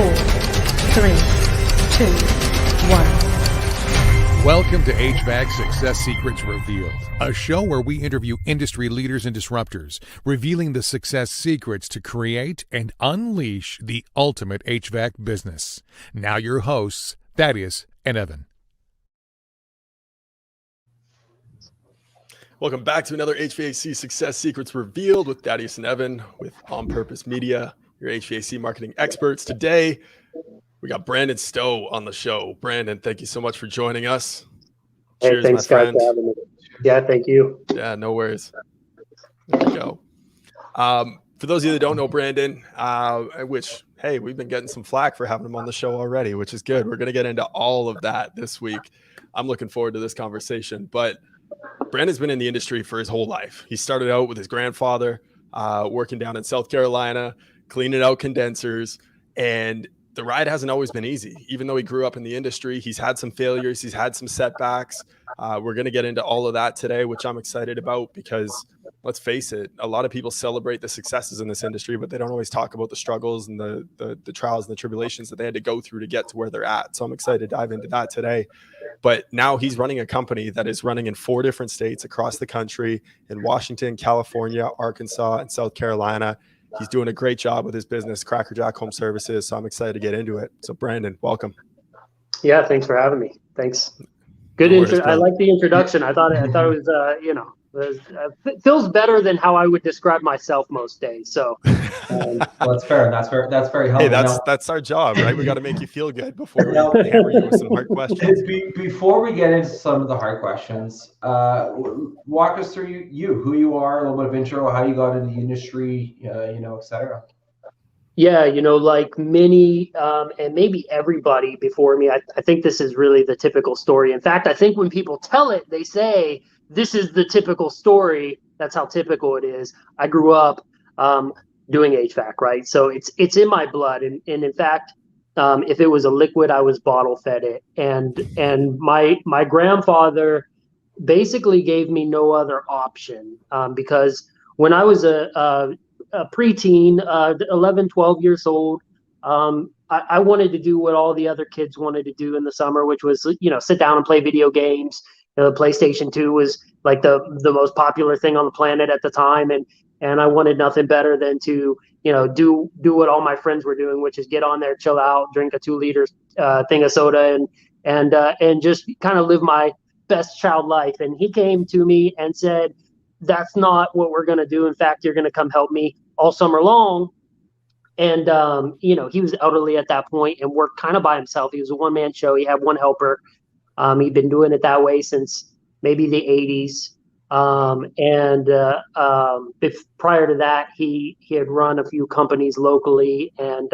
4, 3, 2, 1. Welcome to HVAC Success Secrets Revealed, a show where we interview industry leaders and disruptors, revealing the success secrets to create and unleash the ultimate HVAC business. Now your hosts, Thaddeus and Evan. Welcome back to another HVAC Success Secrets Revealed with Thaddeus and Evan with On Purpose Media, your HVAC marketing experts. Today, we got Brandon Stowe on the show. Brandon, thank you so much for joining us. Hey, thanks, my friend. guys, for having me. Yeah, thank you. Yeah, no worries. There we go. For those of you that don't know Brandon, which, hey, we've been getting some flack for having him on the show already, which is good. We're going to get into all of that this week. I'm looking forward to this conversation. But Brandon's been in the industry for his whole life. He started out with his grandfather, working down in South Carolina, cleaning out condensers, and the ride hasn't always been easy. Even though he grew up in the industry, he's had some failures, he's had some setbacks. We're going to get into all of that today, which I'm excited about because, let's face it, a lot of people celebrate the successes in this industry, but they don't always talk about the struggles and the trials and the tribulations that they had to go through to get to where they're at. So I'm excited to dive into that today. But now he's running a company that is running in 4 different states across the country, in Washington, California, Arkansas, and South Carolina. He's doing a great job with his business, CrackJack Home Services. So I'm excited to get into it. So Brandon, welcome. Yeah, thanks for having me. Thanks. Good intro. I like the introduction. I thought it was it feels better than how I would describe myself most days. So well, that's fair. That's very helpful. Hey, that's our job, right? We got to make you feel good before we hammer you with some hard questions. Before we get into some of the hard questions, walk us through who you are, a little bit of intro, how you got into the industry, et cetera. Yeah, like many and maybe everybody before me, I think this is really the typical story. In fact, I think when people tell it, they say, this is the typical story. That's how typical it is. I grew up doing HVAC, right? So it's in my blood. And in fact, if it was a liquid, I was bottle fed it. And my grandfather basically gave me no other option because when I was a preteen, 11, 12 years old, I wanted to do what all the other kids wanted to do in the summer, which was, sit down and play video games. The PlayStation 2 was like the most popular thing on the planet at the time. And I wanted nothing better than to, do what all my friends were doing, which is get on there, chill out, drink a 2-liter thing of soda and just kind of live my best child life. And he came to me and said, that's not what we're going to do. In fact, you're going to come help me all summer long. And, he was elderly at that point and worked kind of by himself. He was a one-man show. He had one helper. He'd been doing it that way since maybe the 80s. Prior to that, he had run a few companies locally and,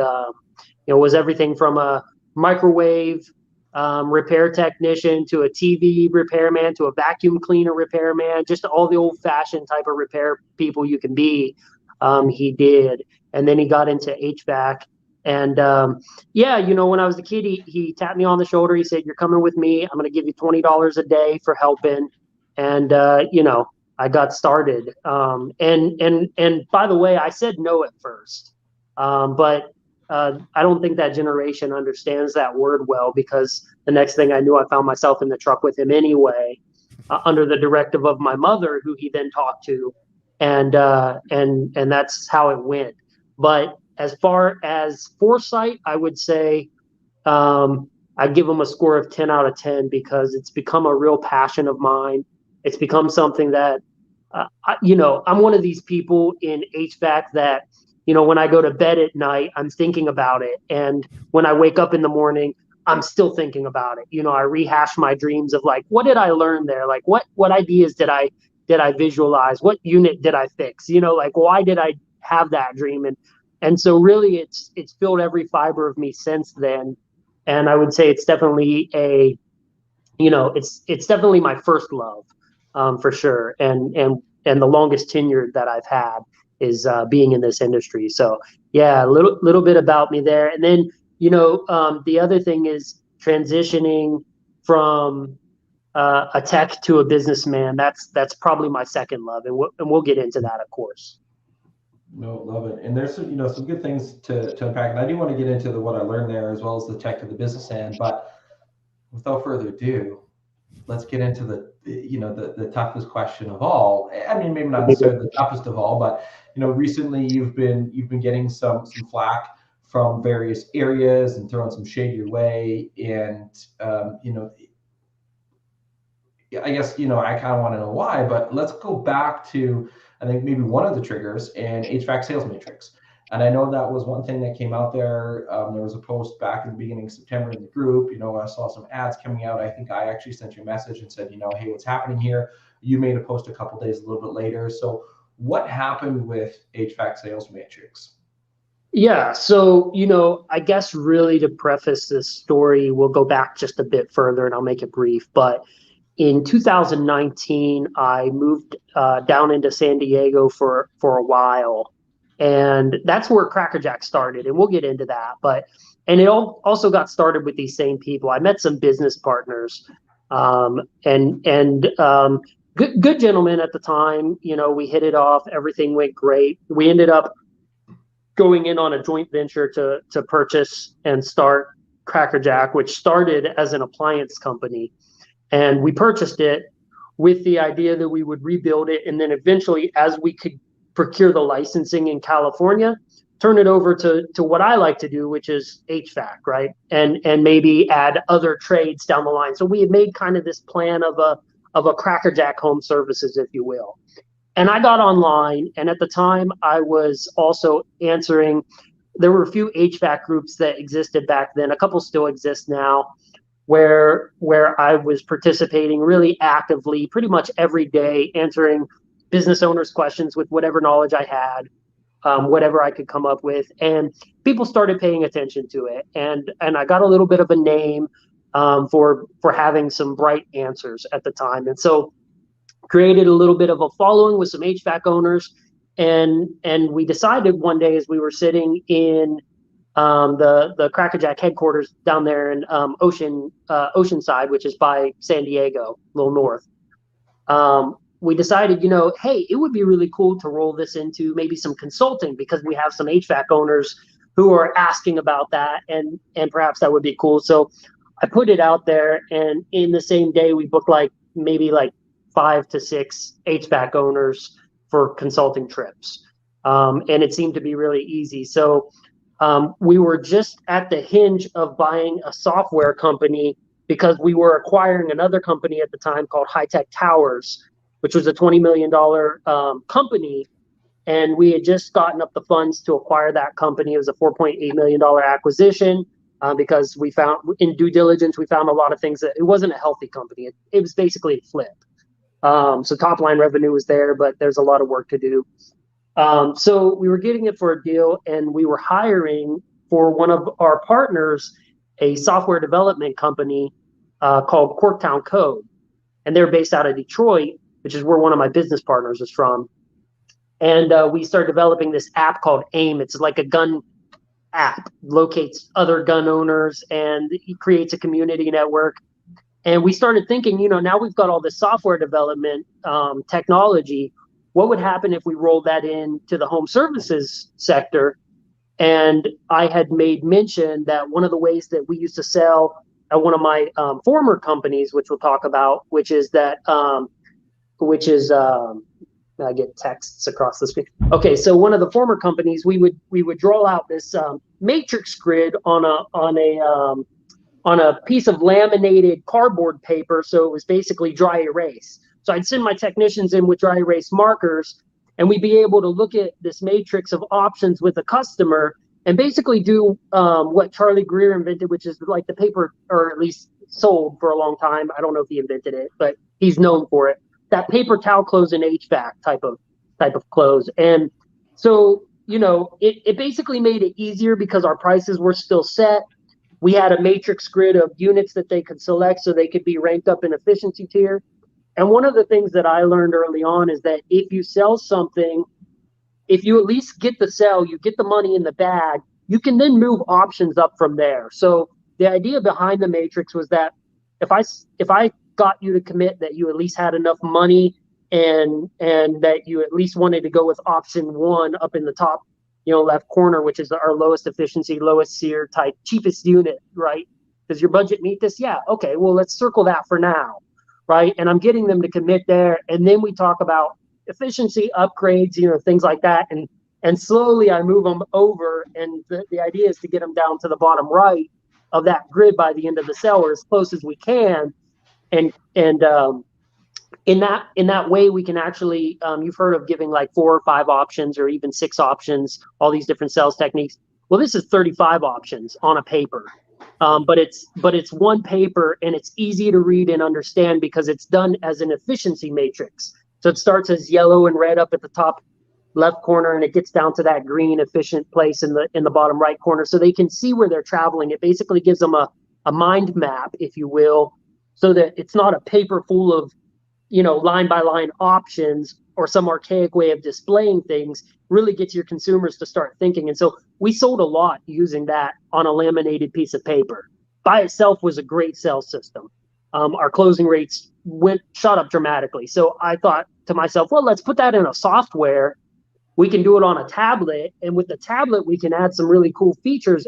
was everything from a microwave repair technician to a TV repairman to a vacuum cleaner repairman, just all the old fashioned type of repair people you can be. He did. And then he got into HVAC. And when I was a kid, he tapped me on the shoulder. He said, "You're coming with me. I'm going to give you $20 a day for helping." And, I got started. And by the way, I said no at first. But I don't think that generation understands that word well, because the next thing I knew, I found myself in the truck with him anyway, under the directive of my mother, who he then talked to. And that's how it went. But as far as foresight, I would say I give him a score of 10 out of 10 because it's become a real passion of mine. It's become something that, I'm one of these people in HVAC that, when I go to bed at night, I'm thinking about it. And when I wake up in the morning, I'm still thinking about it. I rehash my dreams of like, what did I learn there? Like, what ideas did I visualize? What unit did I fix? Why did I have that dream? And so really it's filled every fiber of me since then. And I would say it's definitely it's definitely my first love, for sure. And the longest tenure that I've had is being in this industry. So yeah, a little bit about me there. And then, the other thing is transitioning from a tech to a businessman. That's probably my second love. And we'll get into that, of course. No, love it. And there's some, some good things to unpack. And I do want to get into what I learned there as well as the tech to the business end. But without further ado, let's get into the toughest question of all. I mean, maybe not necessarily the toughest of all, but recently you've been getting some flack from various areas and throwing some shade your way. And I guess I kind of want to know why. But let's go back to, I think, maybe one of the triggers and HVAC sales matrix. And I know that was one thing that came out there. There was a post back in the beginning of September in the group. I saw some ads coming out. I think I actually sent you a message and said, hey, what's happening here? You made a post a couple days, a little bit later. So what happened with HVAC sales matrix? Yeah. So, I guess really to preface this story, we'll go back just a bit further and I'll make it brief. But in 2019, I moved down into San Diego for a while. And that's where CrackJack started, and we'll get into that. And it also got started with these same people. I met some business partners, and good gentlemen at the time. We hit it off. Everything went great. We ended up going in on a joint venture to purchase and start CrackJack, which started as an appliance company, and we purchased it with the idea that we would rebuild it, and then eventually, as we could procure the licensing in California, turn it over to what I like to do, which is HVAC, right? And maybe add other trades down the line. So we had made kind of this plan of a CrackJack Home Services, if you will. And I got online, and at the time I was also answering, there were a few HVAC groups that existed back then, a couple still exist now, where I was participating really actively, pretty much every day, answering business owners' questions with whatever knowledge I had, whatever I could come up with, and people started paying attention to it, and I got a little bit of a name for having some bright answers at the time, and so created a little bit of a following with some HVAC owners, and we decided one day as we were sitting in the CrackJack headquarters down there in Oceanside, which is by San Diego, a little north. We decided, hey, it would be really cool to roll this into maybe some consulting, because we have some HVAC owners who are asking about that, and perhaps that would be cool. So I put it out there, and in the same day we booked maybe 5 to 6 HVAC owners for consulting trips. And it seemed to be really easy. So we were just at the hinge of buying a software company, because we were acquiring another company at the time called High Tech Towers, which was a $20 million company. And we had just gotten up the funds to acquire that company. It was a $4.8 million acquisition, because we found in due diligence, we found a lot of things that it wasn't a healthy company. It was basically a flip. So top line revenue was there, but there's a lot of work to do. So we were getting it for a deal, and we were hiring for one of our partners a software development company called Corktown Code. And they're based out of Detroit, which is where one of my business partners is from. And we started developing this app called AIM. It's like a gun app, locates other gun owners, and it creates a community network. And we started thinking, now we've got all this software development technology. What would happen if we rolled that into the home services sector? And I had made mention that one of the ways that we used to sell at one of my former companies, which we'll talk about, I get texts across the screen. Okay, so one of the former companies, we would draw out this matrix grid on a piece of laminated cardboard paper, so it was basically dry erase. So I'd send my technicians in with dry erase markers, and we'd be able to look at this matrix of options with a customer and basically do what Charlie Greer invented, which is like the paper, or at least sold for a long time. I don't know if he invented it, but he's known for it. That paper towel close in HVAC type of close. And so, it basically made it easier because our prices were still set. We had a matrix grid of units that they could select so they could be ranked up in efficiency tier. And one of the things that I learned early on is that if you sell something, if you at least get the sell, you get the money in the bag, you can then move options up from there. So the idea behind the matrix was that if I got you to commit that you at least had enough money and that you at least wanted to go with option one up in the top, left corner, which is our lowest efficiency, lowest SEER type, cheapest unit, right? Does your budget meet this? Yeah. Okay. Well, let's circle that for now, right? And I'm getting them to commit there, and then we talk about efficiency upgrades, things like that, and slowly I move them over, and the idea is to get them down to the bottom right of that grid by the end of the sale, or as close as we can, and in that way we can actually, you've heard of giving like 4 or 5 options or even 6 options, all these different sales techniques. Well, this is 35 options on a paper, but it's one paper, and it's easy to read and understand because it's done as an efficiency matrix. So it starts as yellow and red up at the top left corner, and it gets down to that green efficient place in the bottom right corner, so they can see where they're traveling. It basically gives them a mind map, if you will, so that it's not a paper full of line by line options or some archaic way of displaying things. Really gets your consumers to start thinking. And so we sold a lot using that on a laminated piece of paper. By itself was a great sales system. Our closing rates shot up dramatically. So I thought to myself, well, let's put that in a software. We can do it on a tablet, and with the tablet, we can add some really cool features.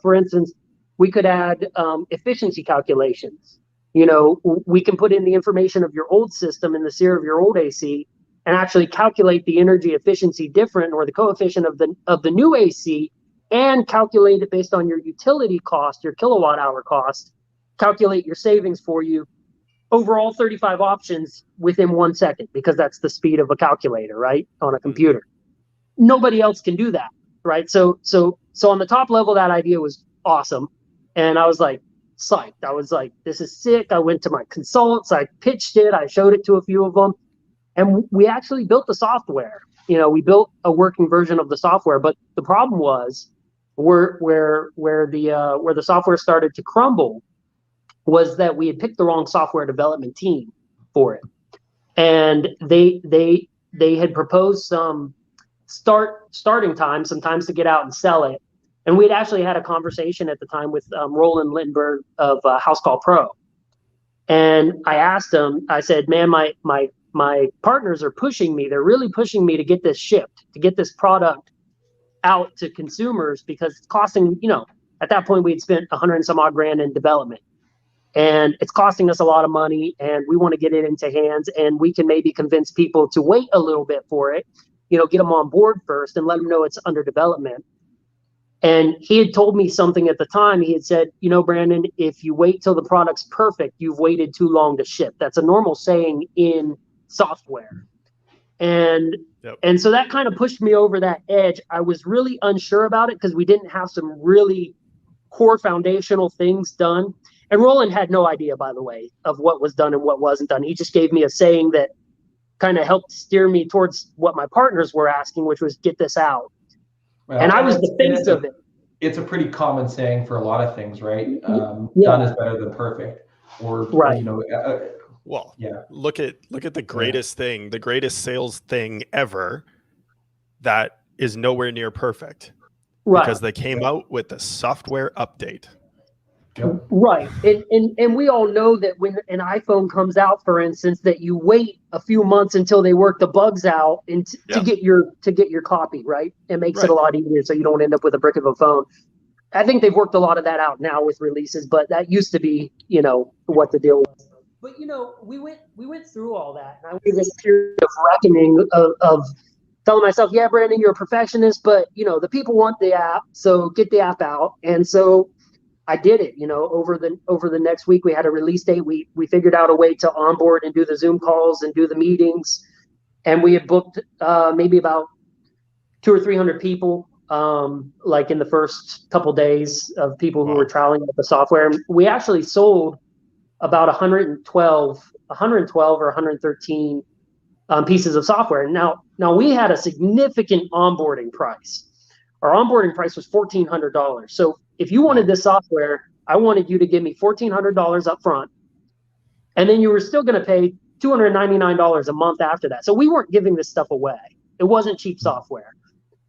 For instance, we could add efficiency calculations. We can put in the information of your old system and the SEER of your old AC, and actually calculate the energy efficiency different, or the coefficient of the new AC, and calculate it based on your utility cost, your kilowatt hour cost. Calculate your savings for you. Overall 35 options within 1 second, because that's the speed of a calculator, right, on a computer. Nobody else can do that, right? So on the top level, that idea was awesome, and I was like psyched. I was like, this is sick. I went to my consultants, I pitched it, I showed it to a few of them, and we actually built the software. We built a working version of the software, but the problem was where the software started to crumble was that we had picked the wrong software development team for it. And they had proposed some starting time, sometimes to get out and sell it. And we'd actually had a conversation at the time with Roland Littenberg of House Call Pro. And I asked him, I said, man, my partners are pushing me. They're really pushing me to get this shipped, to get this product out to consumers, because it's costing, at that point we had spent $100 and some odd grand in development. And it's costing us a lot of money, and we want to get it into hands, and we can maybe convince people to wait a little bit for it, get them on board first and let them know it's under development. And he had told me something at the time. He had said, Brandon, if you wait till the product's perfect, you've waited too long to ship. That's a normal saying in software. And so that kind of pushed me over that edge. I was really unsure about it because we didn't have some really core foundational things done. And Roland had no idea, by the way, of what was done and what wasn't done. He just gave me a saying that kind of helped steer me towards what my partners were asking, which was get this out. Well, and I was the face of it. It's a pretty common saying for a lot of things, right? Done is better than perfect. Or, right. Look at the greatest thing, the greatest sales thing ever that is nowhere near perfect. Right. Because they came out with a software update. Yep. Right. And we all know that when an iPhone comes out, for instance, that you wait a few months until they work the bugs out and to get your copy, right? It makes it a lot easier so you don't end up with a brick of a phone. I think they've worked a lot of that out now with releases, but that used to be, what the deal was. But we went through all that, and I was in this period of reckoning of telling myself, yeah, Brandon, you're a perfectionist, but the people want the app, so get the app out. And so I did it, over the next week. We had a release date. We figured out a way to onboard and do the Zoom calls and do the meetings. And we had booked maybe about 200 or 300 people, like in the first couple days of people who were trialing with the software. We actually sold about 112 or 113 pieces of software. Now we had a significant onboarding price. Our onboarding price was $1,400. So if you wanted this software, I wanted you to give me $1,400 up front, and then you were still going to pay $299 a month after that. So we weren't giving this stuff away. It wasn't cheap software.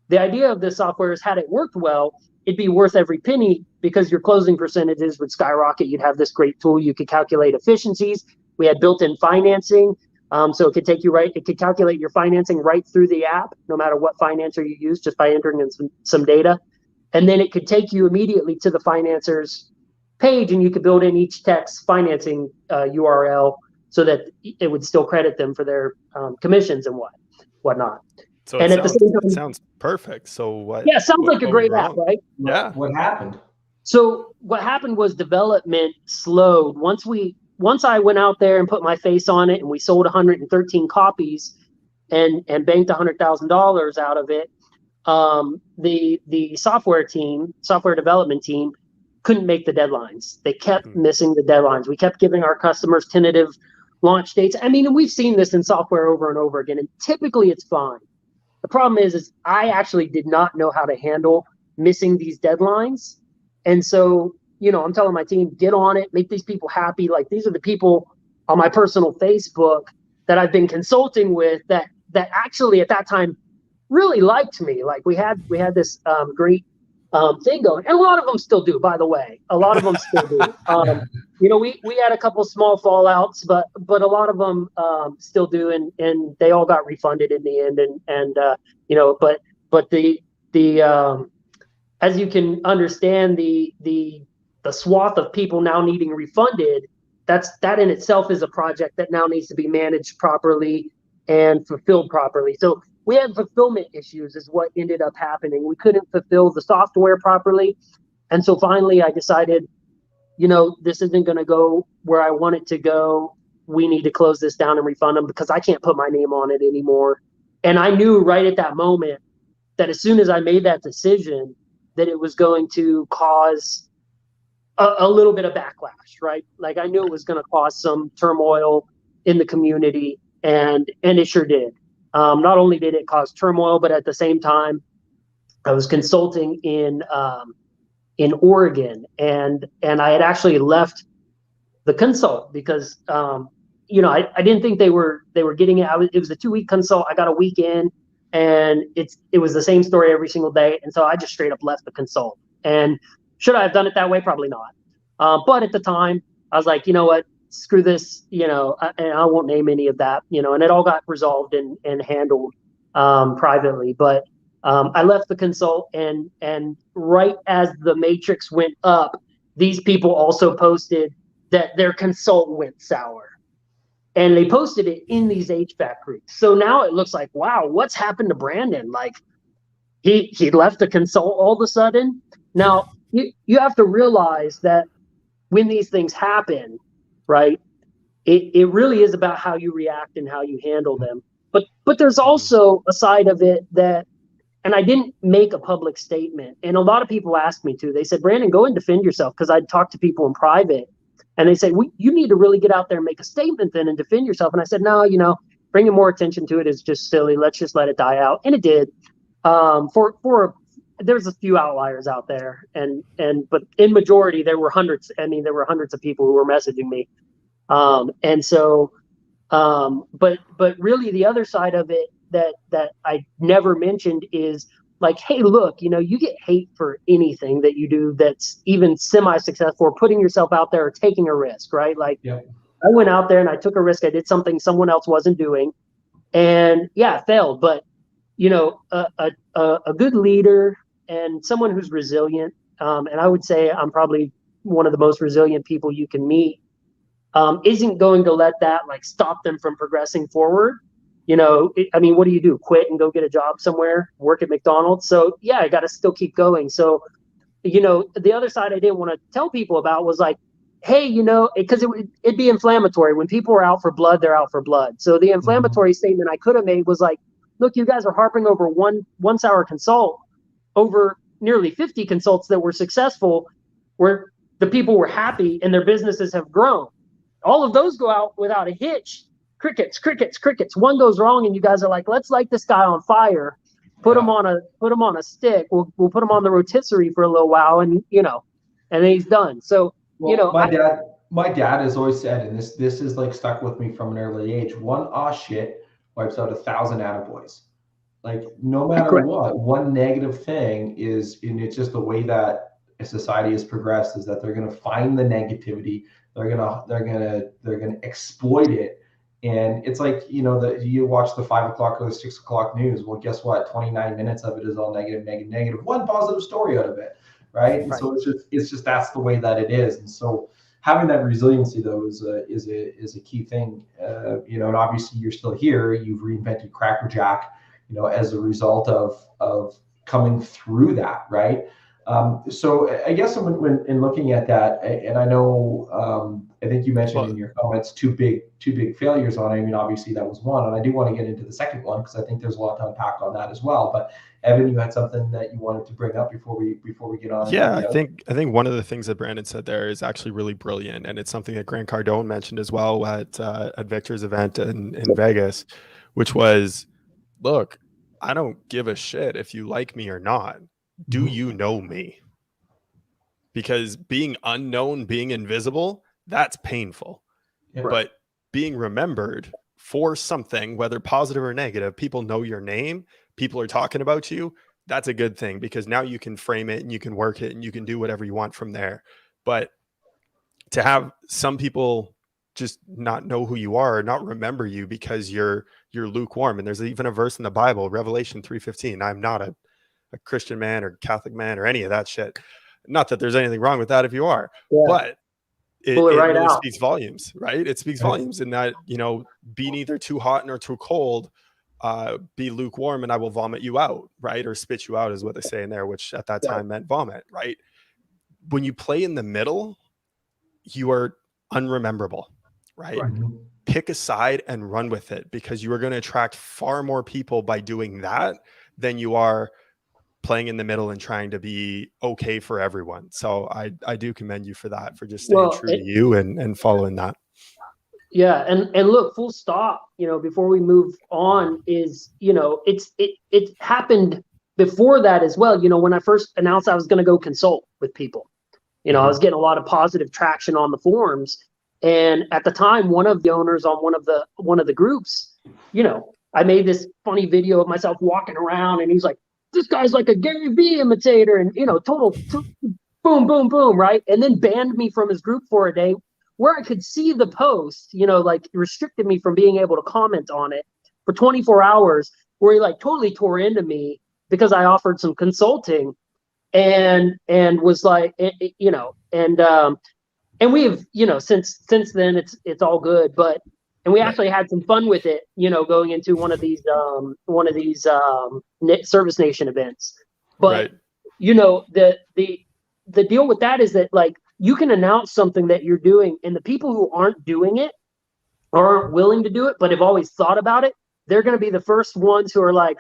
The idea of this software is, had it worked well, it'd be worth every penny, because your closing percentages would skyrocket. You'd have this great tool. You could calculate efficiencies. We had built-in financing. So it could take you it could calculate your financing right through the app, no matter what financer you use, just by entering in some data. And then it could take you immediately to the financer's page, and you could build in each tech's financing URL so that it would still credit them for their commissions and whatnot. So and it at the same time, it sounds perfect. So what? Yeah, sounds like a great app, right? Yeah. What happened? So what happened was development slowed. Once I went out there and put my face on it, and we sold 113 copies and banked $100,000 out of it, the software development team couldn't make the deadlines. They kept missing the deadlines. We kept giving our customers tentative launch dates. I mean, and we've seen this in software over and over again, and typically it's fine. The problem is I actually did not know how to handle missing these deadlines. And so, I'm telling my team, get on it, make these people happy. Like, these are the people on my personal Facebook that I've been consulting with that actually at that time really liked me. Like, we had this great thing going, and a lot of them still do, by the way. A lot of them still do. We had a couple small fallouts, but a lot of them still do, and they all got refunded in the end. But the as you can understand, the swath of people now needing refunded, that in itself is a project that now needs to be managed properly and fulfilled properly. So we had fulfillment issues is what ended up happening. We couldn't fulfill the software properly. And so finally I decided, this isn't going to go where I want it to go. We need to close this down and refund them, because I can't put my name on it anymore. And I knew right at that moment that as soon as I made that decision, that it was going to cause a little bit of backlash, right? Like, I knew it was going to cause some turmoil in the community, and it sure did. Not only did it cause turmoil, but at the same time, I was consulting in Oregon, and I had actually left the consult because I didn't think they were getting it. It was a 2-week consult. I got a week in, and it was the same story every single day, and so I just straight up left the consult. And should I have done it that way? Probably not. But at the time, I was like, you know what? Screw this, and I won't name any of that, and it all got resolved and handled privately. But I left the consult, and right as the matrix went up, these people also posted that their consult went sour. And they posted it in these HVAC groups. So now it looks like, wow, what's happened to Brandon? Like, he left the consult all of a sudden. Now, you have to realize that when these things happen, right, it really is about how you react and how you handle them. But there's also a side of it that, and I didn't make a public statement. And a lot of people asked me to. They said, Brandon, go and defend yourself, because I'd talk to people in private. And they say, you need to really get out there and make a statement then and defend yourself. And I said, no, bringing more attention to it is just silly. Let's just let it die out. And it did. There's a few outliers out there, but in majority there were hundreds. I mean, there were hundreds of people who were messaging me. But really the other side of it that I never mentioned is like, hey, look, you get hate for anything that you do that's even semi-successful, or putting yourself out there or taking a risk, right? Like, yep. I went out there and I took a risk. I did something someone else wasn't doing, and yeah, it failed. But a good leader and someone who's resilient, and I would say I'm probably one of the most resilient people you can meet, isn't going to let that stop them from progressing forward. What do you do? Quit and go get a job somewhere, work at McDonald's? So yeah, I got to still keep going. So, the other side I didn't want to tell people about was like, hey, because it'd be inflammatory. When people are out for blood, they're out for blood. So the inflammatory statement I could have made was like, look, you guys are harping over one sour consult over nearly 50 consults that were successful, where the people were happy and their businesses have grown. All of those go out without a hitch. Crickets. One goes wrong, and you guys are like, let's light this guy on fire. Put him on a stick. We'll put him on the rotisserie for a little while, and and then he's done. So my dad has always said, and this is stuck with me from an early age, one shit wipes out 1,000 attaboys. Like, no matter what, one negative thing is, and it's just the way that a society has progressed, is that they're going to find the negativity, they're going to exploit it, And it's like, you watch the 5 o'clock or the 6 o'clock news. Well, guess what? 29 minutes of it is all negative, negative, negative. One positive story out of it, right? And so it's just that's the way that it is. And so having that resiliency though is a key thing. And obviously you're still here. You've reinvented CrackJack, as a result of coming through that, right? So I guess when in looking at that, and I know I think you mentioned in your comments two big failures on it. I mean, obviously that was one, and I do want to get into the second one because I think there's a lot to unpack on that as well. But Evan, you had something that you wanted to bring up before we get on. Yeah, I think one of the things that Brandon said there is actually really brilliant, and it's something that Grant Cardone mentioned as well at Victor's event in Vegas, which was, look, I don't give a shit if you like me or not. Do you know me? Because being unknown, being invisible, that's painful. Yeah. But being remembered for something, whether positive or negative, people know your name, people are talking about you. That's a good thing because now you can frame it and you can work it and you can do whatever you want from there. But to have some people just not know who you are, not remember you because you're lukewarm. And there's even a verse in the Bible, Revelation 3:15. I'm not a Christian man or Catholic man or any of that shit. Not that there's anything wrong with that if you are, but it really speaks volumes, right? It speaks volumes in that, be neither too hot nor too cold, be lukewarm and I will vomit you out, right? Or spit you out is what they say in there, which at that time meant vomit, right? When you play in the middle, you are unrememberable, right? Pick a side and run with it because you are going to attract far more people by doing that than you are playing in the middle and trying to be okay for everyone. So I do commend you for that, for just staying true to you and following that. Yeah. And look, full stop, before we move on is, it happened before that as well. When I first announced I was going to go consult with people, I was getting a lot of positive traction on the forums. And at the time, one of the owners on one of the groups, I made this funny video of myself walking around and he's like, this guy's like a Gary Vee imitator and, total boom, boom, boom. Right. And then banned me from his group for a day where I could see the post, restricted me from being able to comment on it for 24 hours where he totally tore into me because I offered some consulting and was like, and we've, since then it's all good, but, and we actually had some fun with it, going into one of these Service Nation events. But the deal with that is that you can announce something that you're doing, and the people who aren't doing it or aren't willing to do it, but have always thought about it, they're going to be the first ones who are like,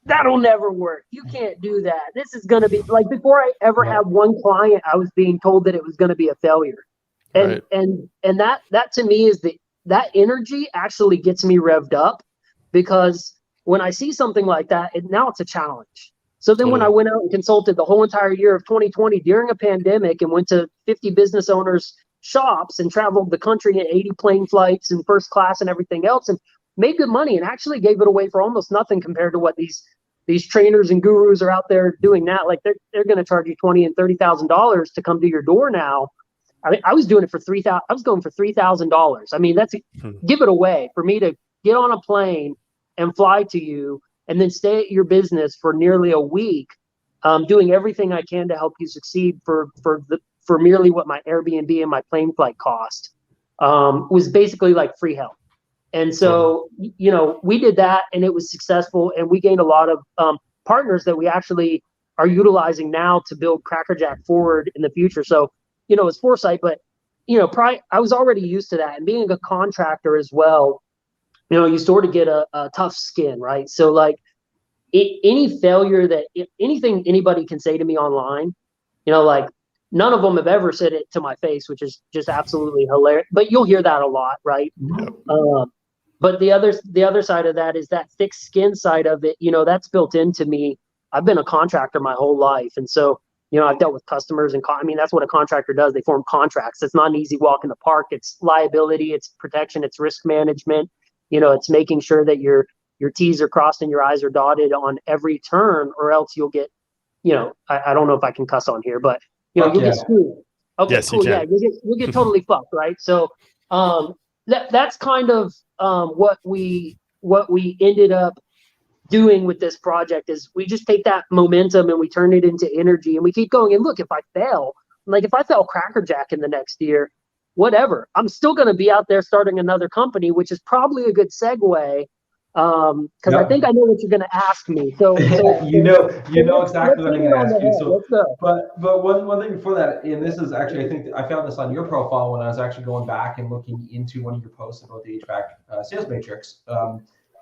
that'll never work. You can't do that. This is going to be before I ever had one client, I was being told that it was going to be a failure. And that to me is that energy actually gets me revved up because when I see something like that, now it's a challenge. So then when I went out and consulted the whole entire year of 2020 during a pandemic and went to 50 business owners' shops and traveled the country in 80 plane flights and first class and everything else and made good money and actually gave it away for almost nothing compared to what these trainers and gurus are out there doing now. They're going to charge you $20,000 and $30,000 to come to your door now. I mean, I was doing it for $3,000. I was going for $3,000. I mean, give it away for me to get on a plane and fly to you and then stay at your business for nearly a week, doing everything I can to help you succeed for merely what my Airbnb and my plane flight cost, was basically like free help. And so, we did that and it was successful and we gained a lot of partners that we actually are utilizing now to build CrackJack forward in the future. So, it's foresight, but, I was already used to that. And being a contractor as well, you sort of get a tough skin, right? So any failure anything anybody can say to me online, none of them have ever said it to my face, which is just absolutely hilarious. But you'll hear that a lot, right? But the other side of that is that thick skin side of it. That's built into me. I've been a contractor my whole life, and so I've dealt with customers, and that's what a contractor does. They form contracts. It's not an easy walk in the park. It's liability, it's protection, it's risk management. It's making sure that your T's are crossed and your I's are dotted on every turn, or else you'll get, I don't know if I can cuss on here, but you'll get screwed. Okay, yes, cool. Yeah, you'll get totally fucked, right? So, that's kind of what we ended up doing with this project is we just take that momentum and we turn it into energy and we keep going. And look, if I fail CrackJack in the next year, whatever, I'm still going to be out there starting another company, which is probably a good segue. Because I think I know what you're going to ask me. So you know exactly what I'm going to ask you. So, but one thing before that, and this is actually, I think I found this on your profile when I was actually going back and looking into one of your posts about the HVAC sales matrix.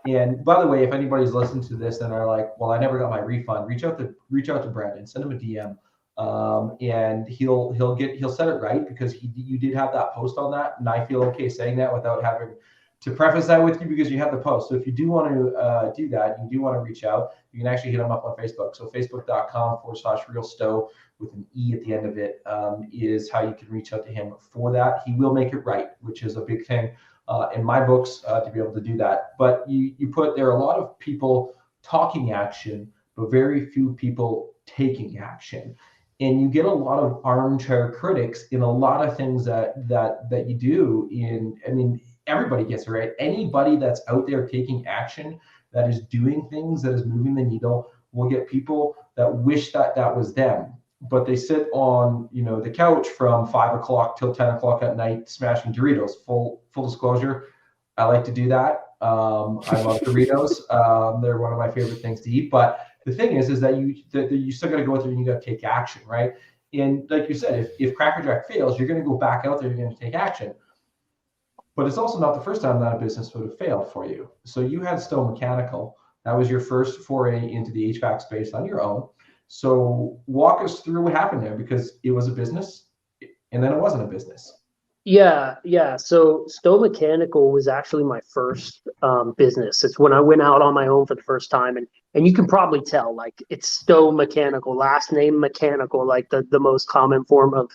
And by the way, if anybody's listened to this and are like, well, I never got my refund, reach out to Brandon, send him a DM, and he'll set it right, because you did have that post on that, and I feel okay saying that without having to preface that with you, because you have the post. So if you do want to do that, you do want to reach out, you can actually hit him up on Facebook. So facebook.com/Real Stowe with an E at the end of it is how you can reach out to him for that. He will make it right, which is a big thing in my books to be able to do that. But there are a lot of people talking action, but very few people taking action. And you get a lot of armchair critics in a lot of things that you do. Everybody gets it right. Anybody that's out there taking action, that is doing things, that is moving the needle, will get people that wish that was them. But they sit on the couch from 5 o'clock till 10 o'clock at night smashing Doritos. Full disclosure, I like to do that. I love Doritos. They're one of my favorite things to eat. But the thing is that you still got to go through and you got to take action, right? And like you said, if CrackJack fails, you're going to go back out there, you're going to take action. But it's also not the first time that a business would have failed for you. So you had Stowe Mechanical. That was your first foray into the HVAC space on your own. So walk us through what happened there, because it was a business and then it wasn't a business. Yeah. So Stowe Mechanical was actually my first business. It's when I went out on my own for the first time, and you can probably tell, like, it's Stowe Mechanical, last name Mechanical, like the most common form of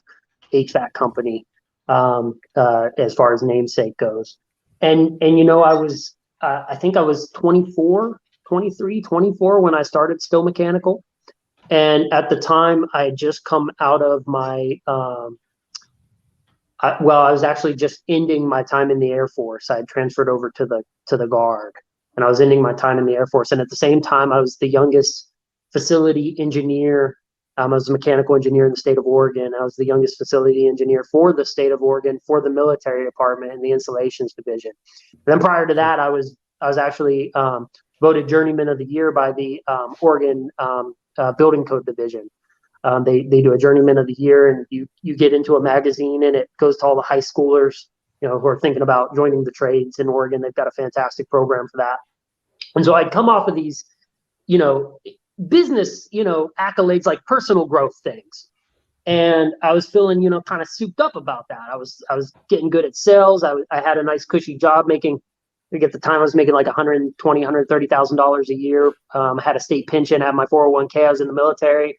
HVAC company as far as namesake goes. And I think I was 24 when I started Stowe Mechanical. And at the time I had just come out of my I was actually just ending my time in the Air Force. I had transferred over to the Guard, and I was ending my time in the Air Force. And at the same time, I was the youngest facility engineer. I was a mechanical engineer in the state of Oregon. I was the youngest facility engineer for the state of Oregon for the military department in the installations division. And then prior to that, I was actually voted journeyman of the year by the Oregon building code division. They do a journeyman of the year, and you get into a magazine, and it goes to all the high schoolers, who are thinking about joining the trades in Oregon. They've got a fantastic program for that. And so I'd come off of these, business, accolades, like personal growth things. And I was feeling, kind of souped up about that. I was getting good at sales. I had a nice cushy job making, I think at the time I was making like $120,000, $130,000 a year. I had a state pension, had my 401k. I was in the military.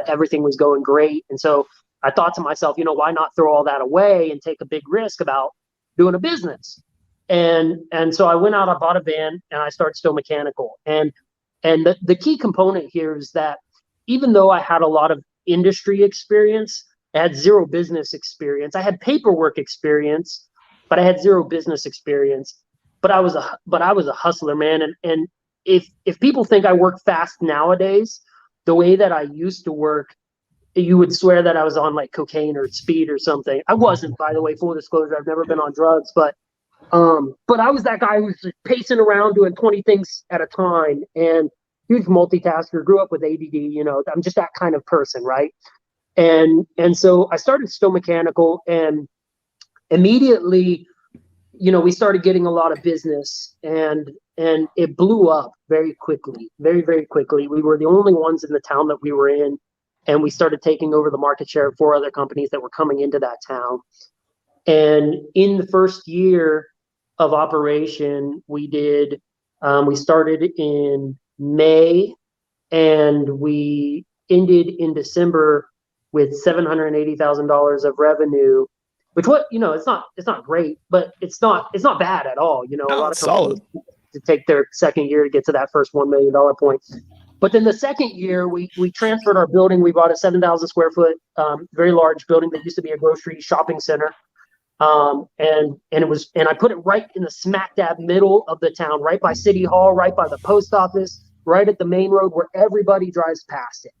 Everything was going great. And so I thought to myself, why not throw all that away and take a big risk about doing a business? And so I went out, I bought a van, and I started Stowe Mechanical. And the key component here is that even though I had a lot of industry experience, I had zero business experience. I had paperwork experience, but I had zero business experience. But I was a hustler, man. And if people think I work fast nowadays, the way that I used to work, you would swear that I was on like cocaine or speed or something. I wasn't, by the way, full disclosure. I've never been on drugs, but I was that guy who was pacing around doing 20 things at a time, and huge multitasker, grew up with ADD, I'm just that kind of person. Right. And so I started Stowe Mechanical, and immediately, we started getting a lot of business, and it blew up very quickly, very, very quickly. We were the only ones in the town that we were in, and we started taking over the market share of 4 other companies that were coming into that town. And in the first year of operation, we started in May, and we ended in December with $780,000 of revenue. Which it's not great, but it's not bad at all. A lot of companies to take their second year to get to that first $1 million point. But then the second year, we transferred our building. We bought a 7,000 square foot, very large building that used to be a grocery shopping center. And I put it right in the smack dab middle of the town, right by City Hall, right by the post office, right at the main road where everybody drives past it.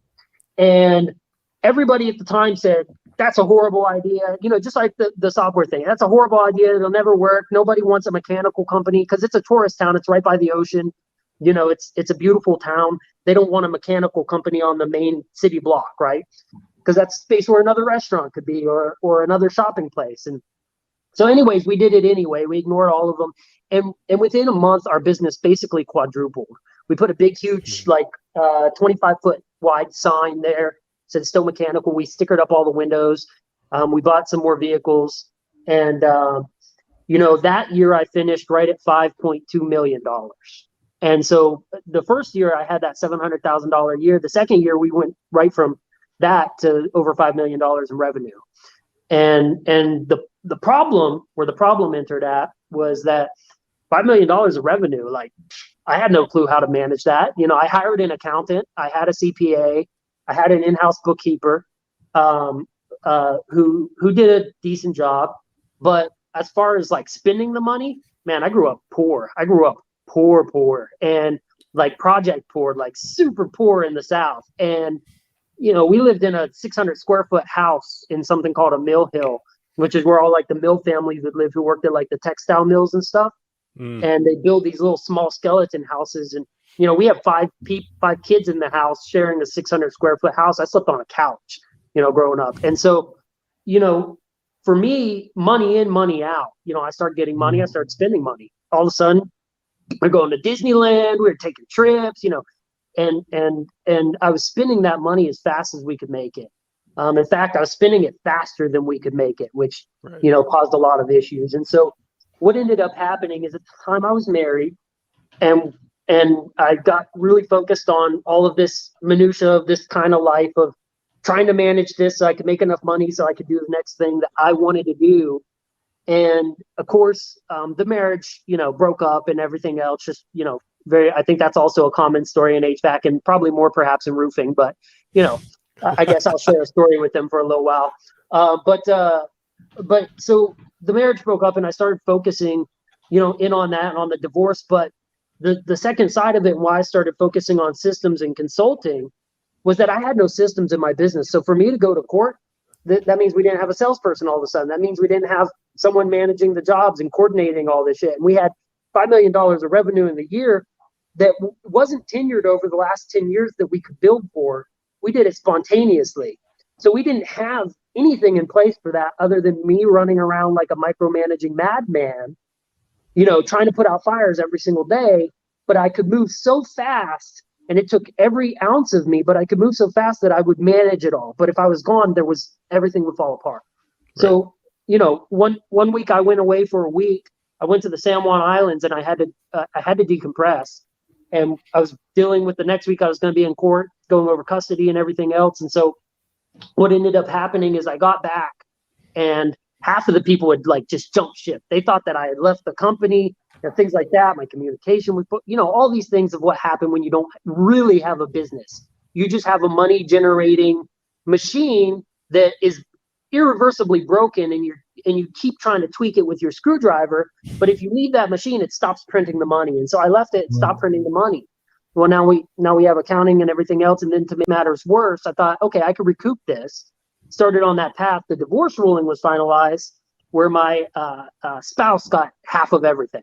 And everybody at the time said, that's a horrible idea. Just like the software thing. That's a horrible idea. It'll never work. Nobody wants a mechanical company because it's a tourist town. It's right by the ocean. It's a beautiful town. They don't want a mechanical company on the main city block, right? Because that's space where another restaurant could be or another shopping place. And so anyways, we did it anyway. We ignored all of them. And within a month, our business basically quadrupled. We put a big, huge, 25-foot wide sign there, said Stowe Mechanical. We stickered up all the windows. We bought some more vehicles. And, that year I finished right at $5.2 million. And so the first year I had that $700,000 a year. The second year we went right from that to over $5 million in revenue. And the problem, where the problem entered at, was that $5 million of revenue, I had no clue how to manage that. I hired an accountant, I had a CPA, I had an in-house bookkeeper, who did a decent job. But as far as spending the money, man, I grew up poor. I grew up poor, and project poor, super poor in the South. And we lived in a 600 square foot house in something called a mill hill, which is where all the mill families would live who worked at the textile mills and stuff. And they build these little small skeleton houses. And, we have five kids in the house sharing a 600 square foot house. I slept on a couch, growing up. And so, for me, money in, money out, I started getting money. I started spending money. All of a sudden, we're going to Disneyland. We were taking trips, and I was spending that money as fast as we could make it. In fact, I was spending it faster than we could make it, which, caused a lot of issues. And so what ended up happening is at the time I was married, and I got really focused on all of this minutia of this kind of life of trying to manage this so I could make enough money so I could do the next thing that I wanted to do. And of course, the marriage, broke up and everything else, just, I think that's also a common story in HVAC and probably more perhaps in roofing, but, I guess I'll share a story with them for a little while. But so the marriage broke up and I started focusing, in on that and on the divorce. But the second side of it, and why I started focusing on systems and consulting, was that I had no systems in my business. So for me to go to court, that means we didn't have a salesperson all of a sudden. That means we didn't have someone managing the jobs and coordinating all this shit. And we had $5 million of revenue in the year that wasn't tenured over the last 10 years that we could build for. We did it spontaneously. So we didn't have anything in place for that other than me running around like a micromanaging madman, trying to put out fires every single day. But I could move so fast, and it took every ounce of me, but I could move so fast that I would manage it all. But if I was gone, everything would fall apart. Right. So, one week I went away for a week. I went to the San Juan Islands and I had to decompress. And I was dealing with the next week I was going to be in court, going over custody and everything else. And so what ended up happening is I got back and half of the people would just jump ship. They thought that I had left the company and things like that. My communication was, all these things of what happened when you don't really have a business. You just have a money generating machine that is irreversibly broken, and you keep trying to tweak it with your screwdriver. But if you leave that machine, it stops printing the money. And so I left it, stopped printing the money. Well, now we have accounting and everything else. And then to make matters worse, I thought, okay, I could recoup this. Started on that path. The divorce ruling was finalized where my spouse got half of everything,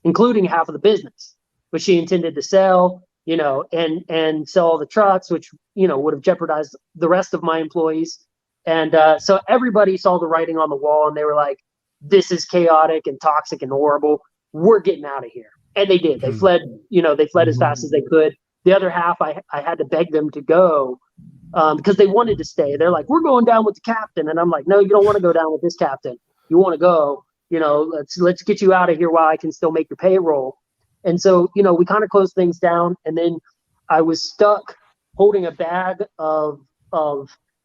including half of the business, which she intended to sell, and sell all the trucks, which, would have jeopardized the rest of my employees. And so everybody saw the writing on the wall and they were like, this is chaotic and toxic and horrible. We're getting out of here. And they did. They fled, they fled as fast as they could. The other half, I had to beg them to go because they wanted to stay. They're like, we're going down with the captain. And I'm like, no, you don't want to go down with this captain. You want to go, let's get you out of here while I can still make your payroll. And so, we kind of closed things down. And then I was stuck holding a bag of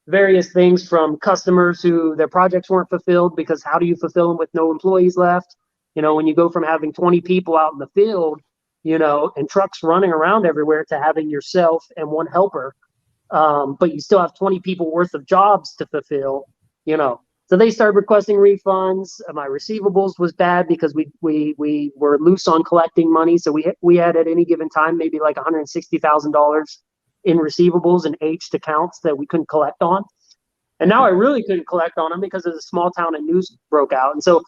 various things from customers who their projects weren't fulfilled, because how do you fulfill them with no employees left? When you go from having 20 people out in the field, and trucks running around everywhere, to having yourself and one helper, but you still have 20 people worth of jobs to fulfill, it's So they started requesting refunds. My receivables was bad because we were loose on collecting money. So we had at any given time maybe like $160,000 in receivables and aged accounts that we couldn't collect on. And now I really couldn't collect on them because of the small town and news broke out. And so,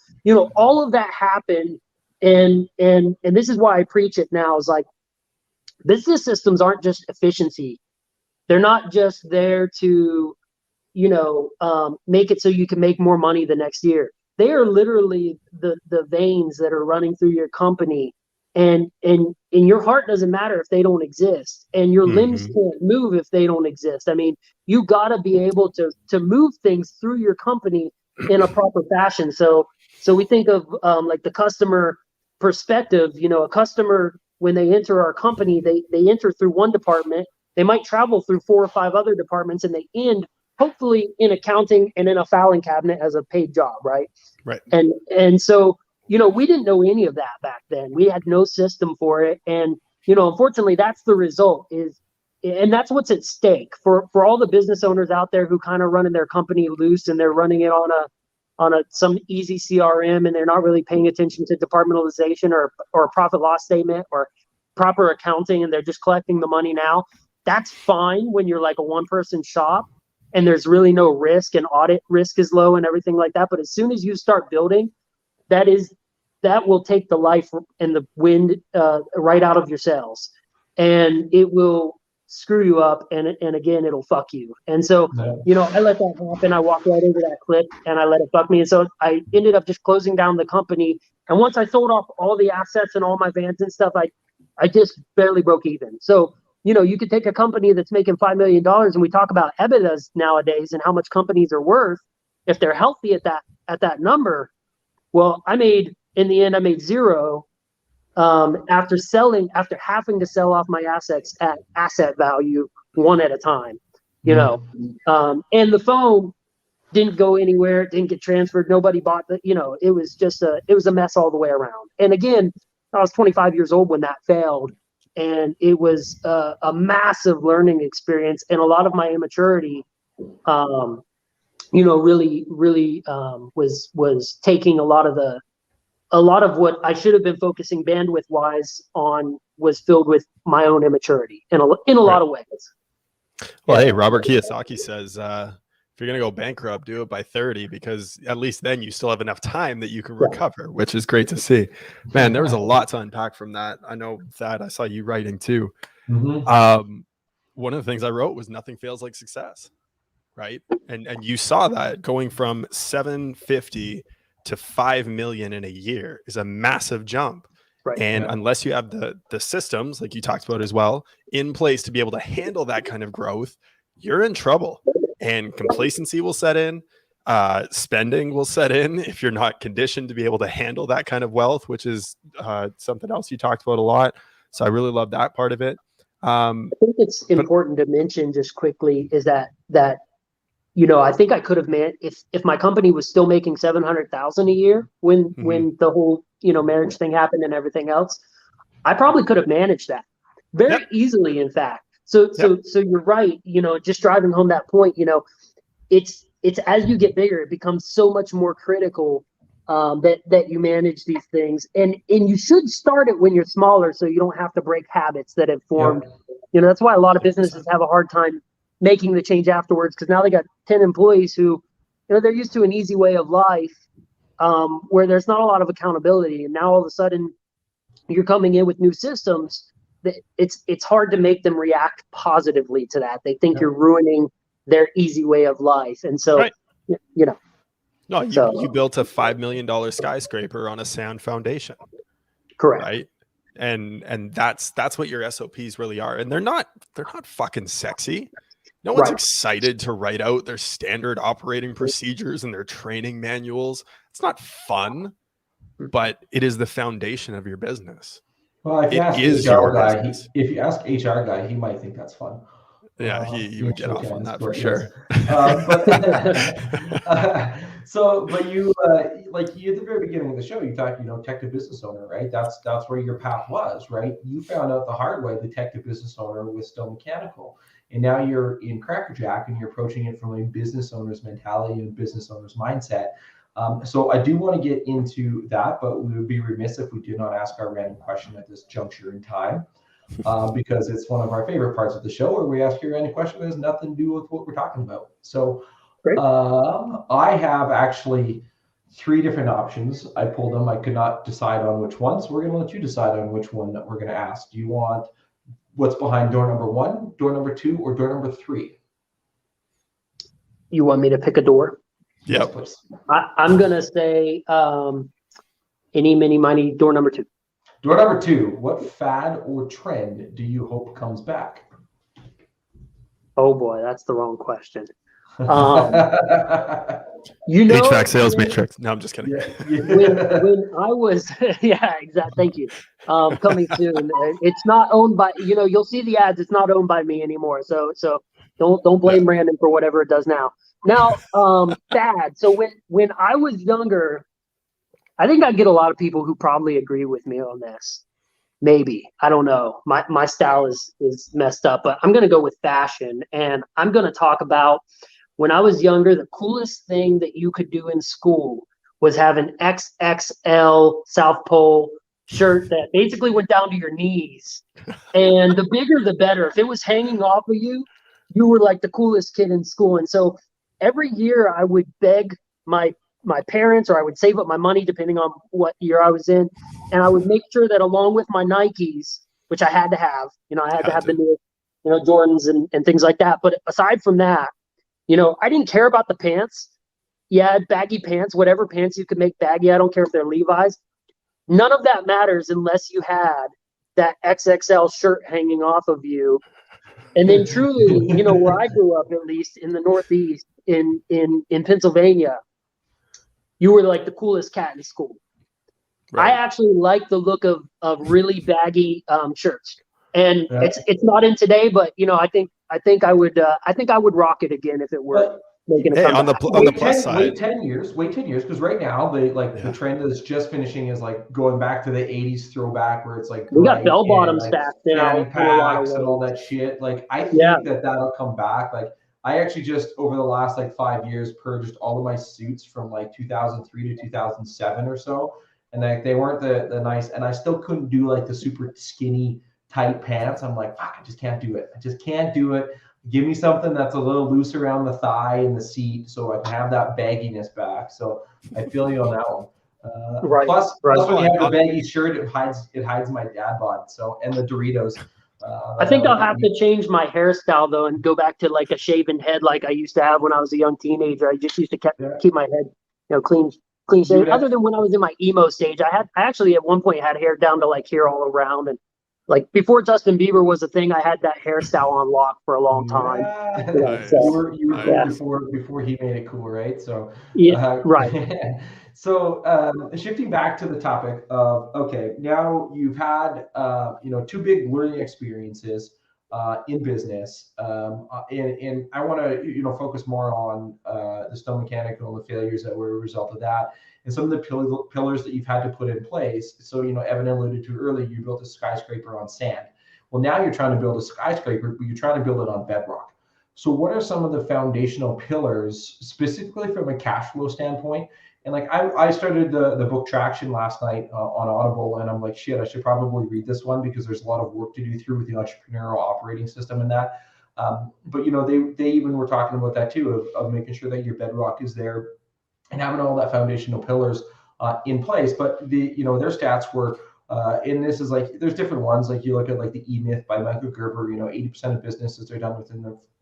all of that happened. And this is why I preach it now, is like, business systems aren't just efficiency. They're not just there to, make it so you can make more money the next year. They are literally the veins that are running through your company. And your heart doesn't matter if they don't exist, and your limbs can't move if they don't exist. I mean, you got to be able to move things through your company in a proper fashion. So we think of like the customer perspective. A customer, when they enter our company, they enter through one department. They might travel through 4 or 5 other departments, and they end hopefully in accounting and in a filing cabinet as a paid job, right? Right. And so, we didn't know any of that back then. We had no system for it. And, unfortunately, that's the result and that's what's at stake for all the business owners out there who kind of running their company loose, and they're running it on some easy CRM, and they're not really paying attention to departmentalization or a profit loss statement or proper accounting, and they're just collecting the money now. That's fine when you're like a one-person shop and there's really no risk, and audit risk is low and everything like that. But as soon as you start building, that will take the life and the wind right out of your sails, and it will screw you up, and again, it'll fuck you. And so, I let that happen. I walked right into that clip and I let it fuck me. And so I ended up just closing down the company. And once I sold off all the assets and all my vans and stuff, I just barely broke even. So, you could take a company that's making $5 million, and we talk about EBITDAs nowadays and how much companies are worth. If they're healthy at that number, well, in the end, I made zero after having to sell off my assets at asset value one at a time, and the phone didn't go anywhere. It didn't get transferred. Nobody bought it was a mess all the way around. And again, I was 25 years old when that failed, and it was a massive learning experience. And a lot of my immaturity, really was taking a lot of what I should have been focusing bandwidth wise on was filled with my own immaturity in a lot of ways. Well, hey, Robert Kiyosaki says, if you're going to go bankrupt, do it by 30, because at least then you still have enough time that you can recover, which is great to see. Man, there was a lot to unpack from that. I know that I saw you writing too. One of the things I wrote was nothing fails like success, right? And you saw that going from 750 to 5 million in a year is a massive jump. Right. And unless you have the systems, like you talked about as well, in place to be able to handle that kind of growth, you're in trouble. And complacency will set in, spending will set in if you're not conditioned to be able to handle that kind of wealth, which is something else you talked about a lot. So I really love that part of it. I think it's important to mention just quickly is that I think I could have if my company was still making $700,000 a year when the whole marriage thing happened and everything else, I probably could have managed that very easily, in fact. So you're right. Just driving home that point. It's as you get bigger, it becomes so much more critical that you manage these things, and you should start it when you're smaller, so you don't have to break habits that have formed. That's why a lot of businesses have a hard time making the change afterwards, because now they got 10 employees who, they're used to an easy way of life, where there's not a lot of accountability, and now all of a sudden you're coming in with new systems. It's hard to make them react positively to that. They think you're ruining their easy way of life. And so, No, you built a $5 million skyscraper on a sound foundation. Correct. Right. And that's what your SOPs really are. And they're not fucking sexy. No one's excited to write out their standard operating procedures and their training manuals. It's not fun, but it is the foundation of your business. Well, if you ask HR guy, he might think that's fun. Yeah, he would get off on that for sure. But you, like you at the very beginning of the show, you talked, tech to business owner, right? That's where your path was, right? You found out the hard way, the tech to business owner with Stowe Mechanical, and now you're in CrackJack and you're approaching it from a business owner's mentality and business owner's mindset. So I do want to get into that, but we would be remiss if we do not ask our random question at this juncture in time. Because it's one of our favorite parts of the show where we ask you any question that has nothing to do with what we're talking about. So I have actually 3 different options. I pulled them. I could not decide on which one. So we're going to let you decide on which one that we're going to ask. Do you want what's behind door number 1, door number 2, or door number 3? You want me to pick a door? Yep. Yes, I'm going to say any, mini, miny, door number 2. Door number 2, what fad or trend do you hope comes back? Oh boy, that's the wrong question. HVAC sales matrix. No, I'm just kidding. When I was, yeah, exactly. Thank you. Coming soon. It's not owned by, you'll see the ads. It's not owned by me anymore. So don't blame Brandon for whatever it does now. Now, fad. So when I was younger, I think I get a lot of people who probably agree with me on this. Maybe. I don't know. My style is messed up, but I'm going to go with fashion. And I'm going to talk about when I was younger, the coolest thing that you could do in school was have an XXL South Pole shirt that basically went down to your knees. And the bigger, the better. If it was hanging off of you, you were like the coolest kid in school. And so every year I would beg my parents, or I would save up my money depending on what year I was in, and I would make sure that along with my Nikes, which I had to have, I had to have the new, Jordans and things like that. But aside from that, I didn't care about the pants. Yeah, baggy pants, whatever pants you could make baggy. I don't care if they're Levi's. None of that matters unless you had that XXL shirt hanging off of you. And then truly, where I grew up, at least in the Northeast, in Pennsylvania, you were like the coolest cat in school. Right. I actually like the look of really baggy shirts, and it's not in today, but I think I would rock it again if it were making a comeback. on the plus side. Wait 10 years, because right now the trend that's just finishing is like going back to the 80s throwback where it's like we got bell bottoms back now, packs and all that shit. Like I think that'll come back. Like I actually just over the last 5 years purged all of my suits from 2003 to 2007 or so, and they weren't the nice, and I still couldn't do the super skinny tight pants. I'm like, fuck, I just can't do it. I just can't do it. Give me something that's a little loose around the thigh and the seat so I can have that bagginess back. So I feel you on that one. Plus when you have the baggy shirt, it hides my dad bod. So, and the Doritos. I think I'll have to change my hairstyle though and go back to a shaven head like I used to have when I was a young teenager. I just used to keep my head, clean shaven. Other than when I was in my emo stage, I actually at one point had hair down to here all around, and before Justin Bieber was a thing, I had that hairstyle on lock for a long time. Yeah. You were before he made it cool, right? So right. So shifting back to the topic of, now you've had 2 big learning experiences in business, and I want to focus more on the Stowe Mechanical and the failures that were a result of that, and some of the pillars that you've had to put in place. So Evan alluded to earlier, you built a skyscraper on sand. Well, now you're trying to build a skyscraper, but you're trying to build it on bedrock. So what are some of the foundational pillars, specifically from a cash flow standpoint? And I started the book Traction last night on Audible, and I'm like, shit, I should probably read this one because there's a lot of work to do through with the entrepreneurial operating system and that. But they even were talking about that too, of making sure that your bedrock is there and having all that foundational pillars in place. But their stats were, and this is there's different ones. You look at the E-Myth by Michael Gerber. 80% of businesses are done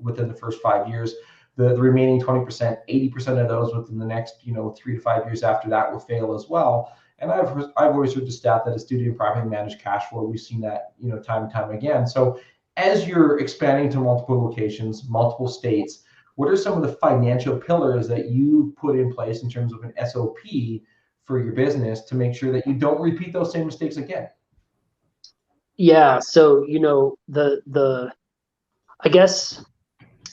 within the first 5 years. The remaining 20%, 80% of those within the next 3 to 5 years after that will fail as well. And I've always heard the stat that it's due to properly managed cash flow. We've seen that time and time again. So as you're expanding to multiple locations, multiple states, what are some of the financial pillars that you put in place in terms of an SOP for your business to make sure that you don't repeat those same mistakes again? Yeah. So I guess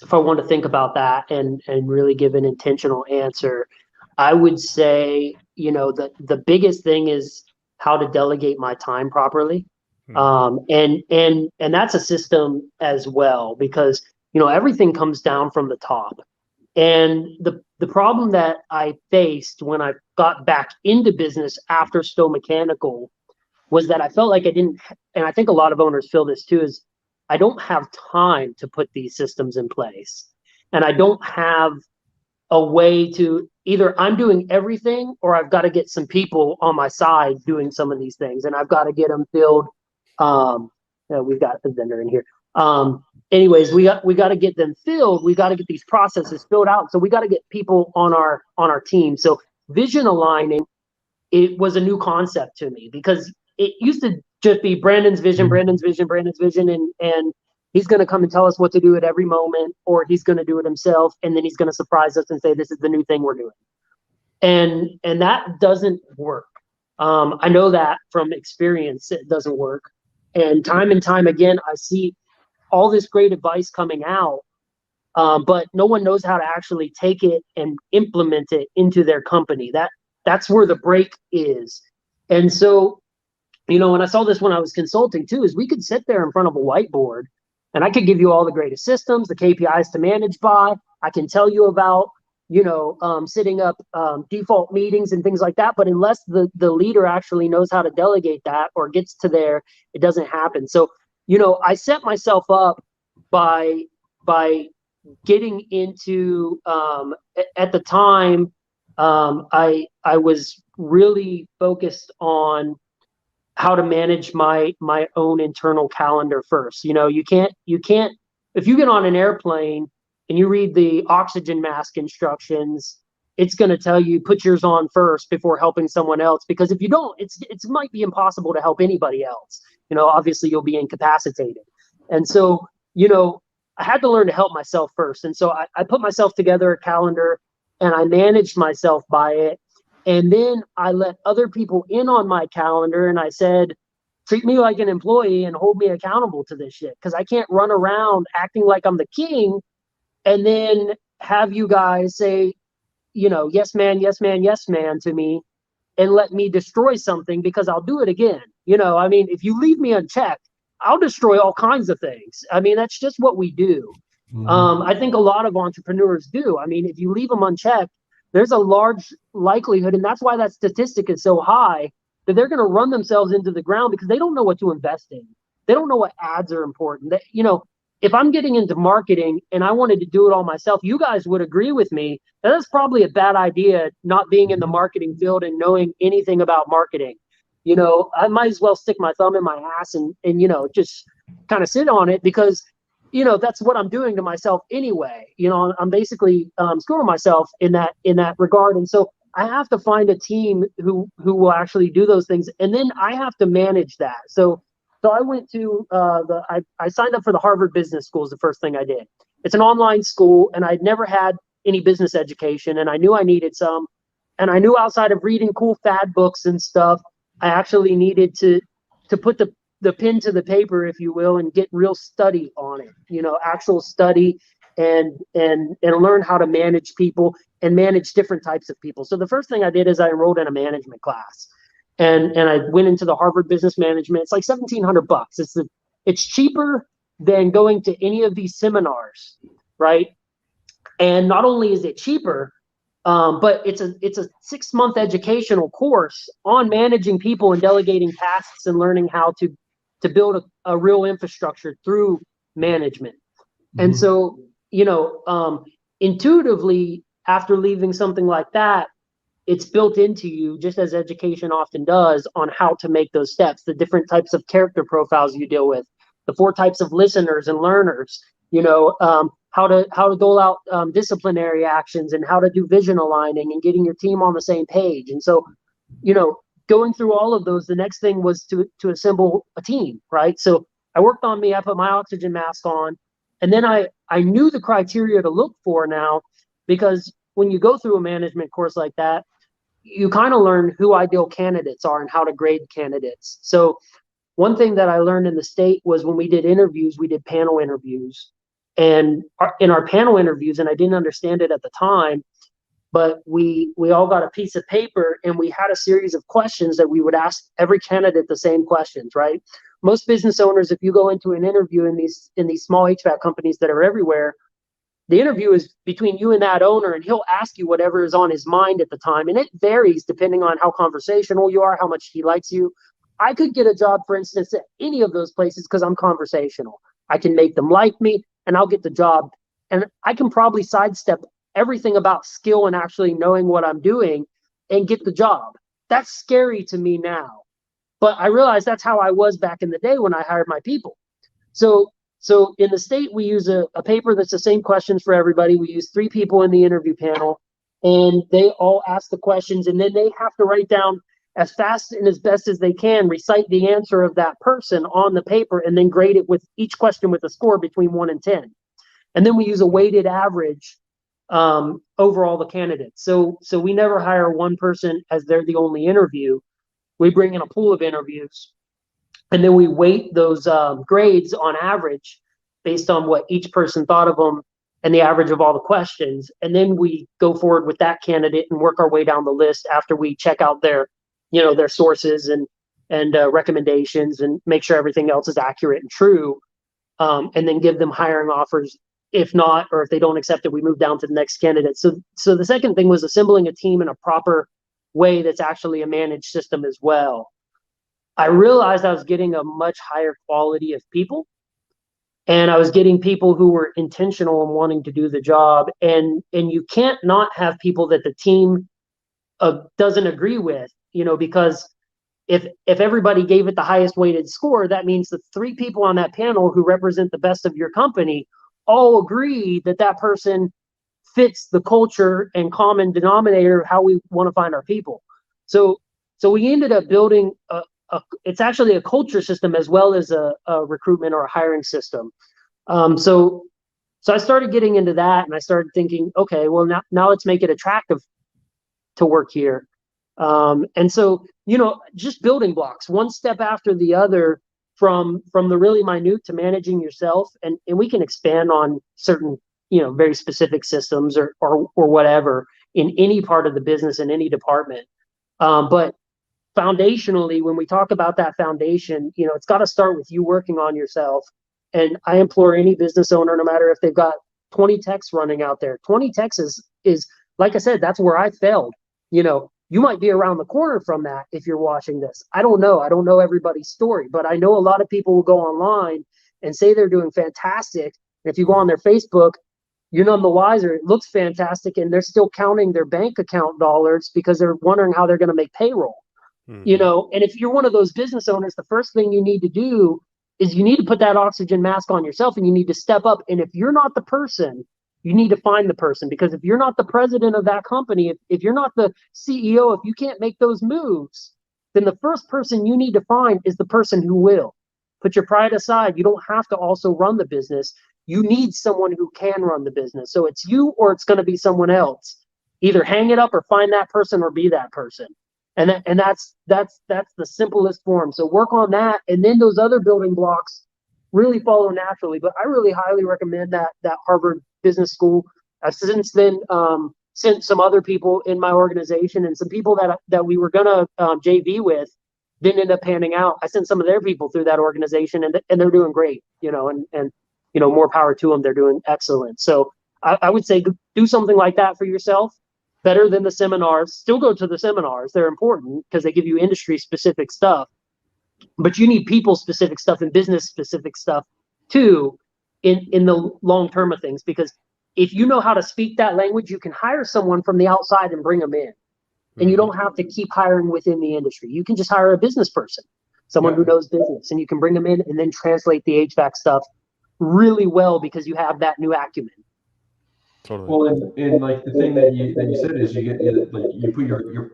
if I want to think about that and really give an intentional answer, I would say, the biggest thing is how to delegate my time properly. And that's a system as well, because, everything comes down from the top. And the problem that I faced when I got back into business after Stowe Mechanical was that I felt like I didn't, and I think a lot of owners feel this too, is I don't have time to put these systems in place. And I don't have a way to, either I'm doing everything or I've got to get some people on my side doing some of these things, and I've got to get them filled. We've got a vendor in here. Anyways, we got to get them filled. We got to get these processes filled out. So we got to get people on our team. So vision aligning, it was a new concept to me, because it used to just be Brandon's vision, and he's going to come and tell us what to do at every moment, or he's going to do it himself, and then he's going to surprise us and say, this is the new thing we're doing. And that doesn't work. I know that from experience, it doesn't work. And time again, I see all this great advice coming out, but no one knows how to actually take it and implement it into their company. That's where the break is. And so, when I saw this when I was consulting too, is we could sit there in front of a whiteboard and I could give you all the greatest systems, the KPIs to manage by. I can tell you about, setting up default meetings and things like that. But unless the leader actually knows how to delegate that or gets to there, it doesn't happen. So, I set myself up by getting into, at the time, I was really focused on how to manage my own internal calendar first. You can't, if you get on an airplane and you read the oxygen mask instructions, it's going to tell you put yours on first before helping someone else, because if you don't, it might be impossible to help anybody else. Obviously you'll be incapacitated. And so, I had to learn to help myself first. And so I put myself together a calendar and I managed myself by it. And then I let other people in on my calendar, and I said, treat me like an employee and hold me accountable to this shit, because I can't run around acting like I'm the king and then have you guys say, yes, man, yes, man, yes, man to me, and let me destroy something, because I'll do it again. If you leave me unchecked, I'll destroy all kinds of things. That's just what we do. I think a lot of entrepreneurs do. If you leave them unchecked, there's a large likelihood, and that's why that statistic is so high, that they're going to run themselves into the ground because they don't know what to invest in. They don't know what ads are important. If I'm getting into marketing and I wanted to do it all myself, you guys would agree with me that that's probably a bad idea, not being in the marketing field and knowing anything about marketing. I might as well stick my thumb in my ass and just kind of sit on it, because that's what I'm doing to myself anyway. I'm basically screwing myself in that regard. And so I have to find a team who will actually do those things, and then I have to manage that. So I went to I signed up for the Harvard Business School is the first thing I did. It's an online school, and I'd never had any business education, and I knew I needed some. And I knew outside of reading cool fad books and stuff, I actually needed to put the pen to the paper, if you will, and get real study on it, actual study and learn how to manage people and manage different types of people. So the first thing I did is I enrolled in a management class, and I went into the Harvard Business Management. It's like $1,700. It's cheaper than going to any of these seminars, right? And not only is it cheaper, but it's a 6-month educational course on managing people and delegating tasks and learning how to build a real infrastructure through management. And so, intuitively, after leaving something like that, it's built into you, just as education often does, on how to make those steps, the different types of character profiles you deal with, the 4 types of listeners and learners, how to dole out disciplinary actions, and how to do vision aligning and getting your team on the same page. And so, going through all of those, the next thing was to assemble a team, right? So I worked on me. I put my oxygen mask on, and then I knew the criteria to look for now, because when you go through a management course like that, you kind of learn who ideal candidates are and how to grade candidates. So one thing that I learned in the state was when we did interviews, we did panel interviews. And in our panel interviews, and I didn't understand it at the time, but we all got a piece of paper and we had a series of questions that we would ask every candidate the same questions, right? Most business owners, if you go into an interview in these small HVAC companies that are everywhere, the interview is between you and that owner, and he'll ask you whatever is on his mind at the time. And it varies depending on how conversational you are, how much he likes you. I could get a job, for instance, at any of those places because I'm conversational. I can make them like me and I'll get the job. And I can probably sidestep everything about skill and actually knowing what I'm doing and get the job. That's scary to me now. But I realize that's how I was back in the day when I hired my people. So in the state, we use a paper that's the same questions for everybody. We use 3 people in the interview panel, and they all ask the questions, and then they have to write down as fast and as best as they can, recite the answer of that person on the paper, and then grade it with each question with a score between 1 and 10. And then we use a weighted average over all the candidates. So we never hire one person as they're the only interview. We bring in a pool of interviews, and then we weight those grades on average based on what each person thought of them and the average of all the questions. And then we go forward with that candidate and work our way down the list after we check out their sources and recommendations and make sure everything else is accurate and true. And then give them hiring offers. If not, or if they don't accept it, we move down to the next candidate. So the second thing was assembling a team in a proper way that's actually a managed system as well. I realized I was getting a much higher quality of people, and I was getting people who were intentional in wanting to do the job. And you can't not have people that the team doesn't agree with, because if everybody gave it the highest weighted score, that means the 3 people on that panel who represent the best of your company all agree that that person fits the culture and common denominator of how we want to find our people. So we ended up building it's actually a culture system as well as a recruitment or a hiring system. So I started getting into that, and I started thinking, okay, well now let's make it attractive to work here. And so, just building blocks, one step after the other, from the really minute to managing yourself. And we can expand on certain, very specific systems or whatever in any part of the business, in any department. But foundationally, when we talk about that foundation, it's got to start with you working on yourself. And I implore any business owner, no matter if they've got 20 techs running out there, 20 techs is like I said, that's where I failed. You might be around the corner from that if you're watching this. I don't know. I don't know everybody's story, but I know a lot of people will go online and say they're doing fantastic. And if you go on their Facebook, you're none the wiser. It looks fantastic, and they're still counting their bank account dollars because they're wondering how they're going to make payroll. Mm-hmm. And if you're one of those business owners, the first thing you need to do is you need to put that oxygen mask on yourself, and you need to step up. And if you're not the person, you need to find the person, because if you're not the president of that company, if you're not the CEO, if you can't make those moves, then the first person you need to find is the person who will. Put your pride aside. You don't have to also run the business. You need someone who can run the business. So it's you or it's going to be someone else. Either hang it up or find that person or be that person. And that's the simplest form. So work on that, and then those other building blocks really follow naturally. But I really highly recommend that Harvard Business School. I've since then sent some other people in my organization, and some people that we were gonna JV with didn't end up panning out. I sent some of their people through that organization, and they're doing great. And more power to them. They're doing excellent. So I would say do something like that for yourself. Better than the seminars. Still go to the seminars. They're important because they give you industry specific stuff. But you need people specific stuff and business specific stuff too in the long term of things, because if you know how to speak that language, you can hire someone from the outside and bring them in. And you don't have to keep hiring within the industry. You can just hire a business person, someone who knows business, and you can bring them in and then translate the HVAC stuff really well because you have that new acumen. Totally. Well, and like the thing that you said is you put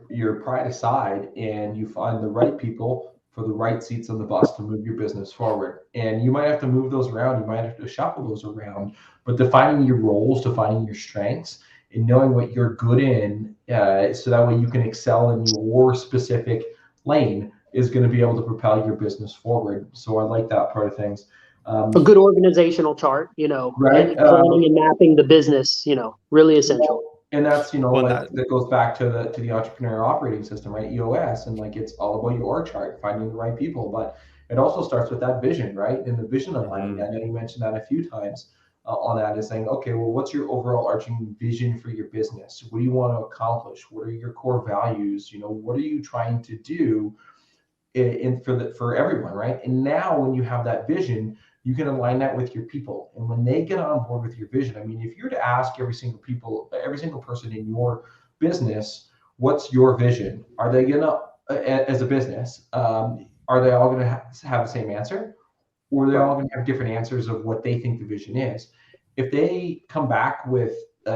your pride aside and you find the right people for the right seats on the bus to move your business forward. And you might have to move those around. You might have to shuffle those around, but defining your roles, defining your strengths, and knowing what you're good in, so that way you can excel in your specific lane, is going to be able to propel your business forward. So I like that part of things. A good organizational chart, Right. and planning and mapping the business, really essential. And that's, Well, that goes back to the entrepreneur operating system, right? EOS, and like it's all about your org chart, finding the right people. But it also starts with that vision, right? And the vision alignment. I know you mentioned that a few times on that, is saying, okay, well, what's your overall arching vision for your business? What do you want to accomplish? What are your core values? What are you trying to do for everyone, right? And now when you have that vision, you can align that with your people. And when they get on board with your vision, I mean, if you're to ask every single person in your business, what's your vision? Are they gonna, as a business, are they all gonna have the same answer? Or are they all gonna have different answers of what they think the vision is? If they come back with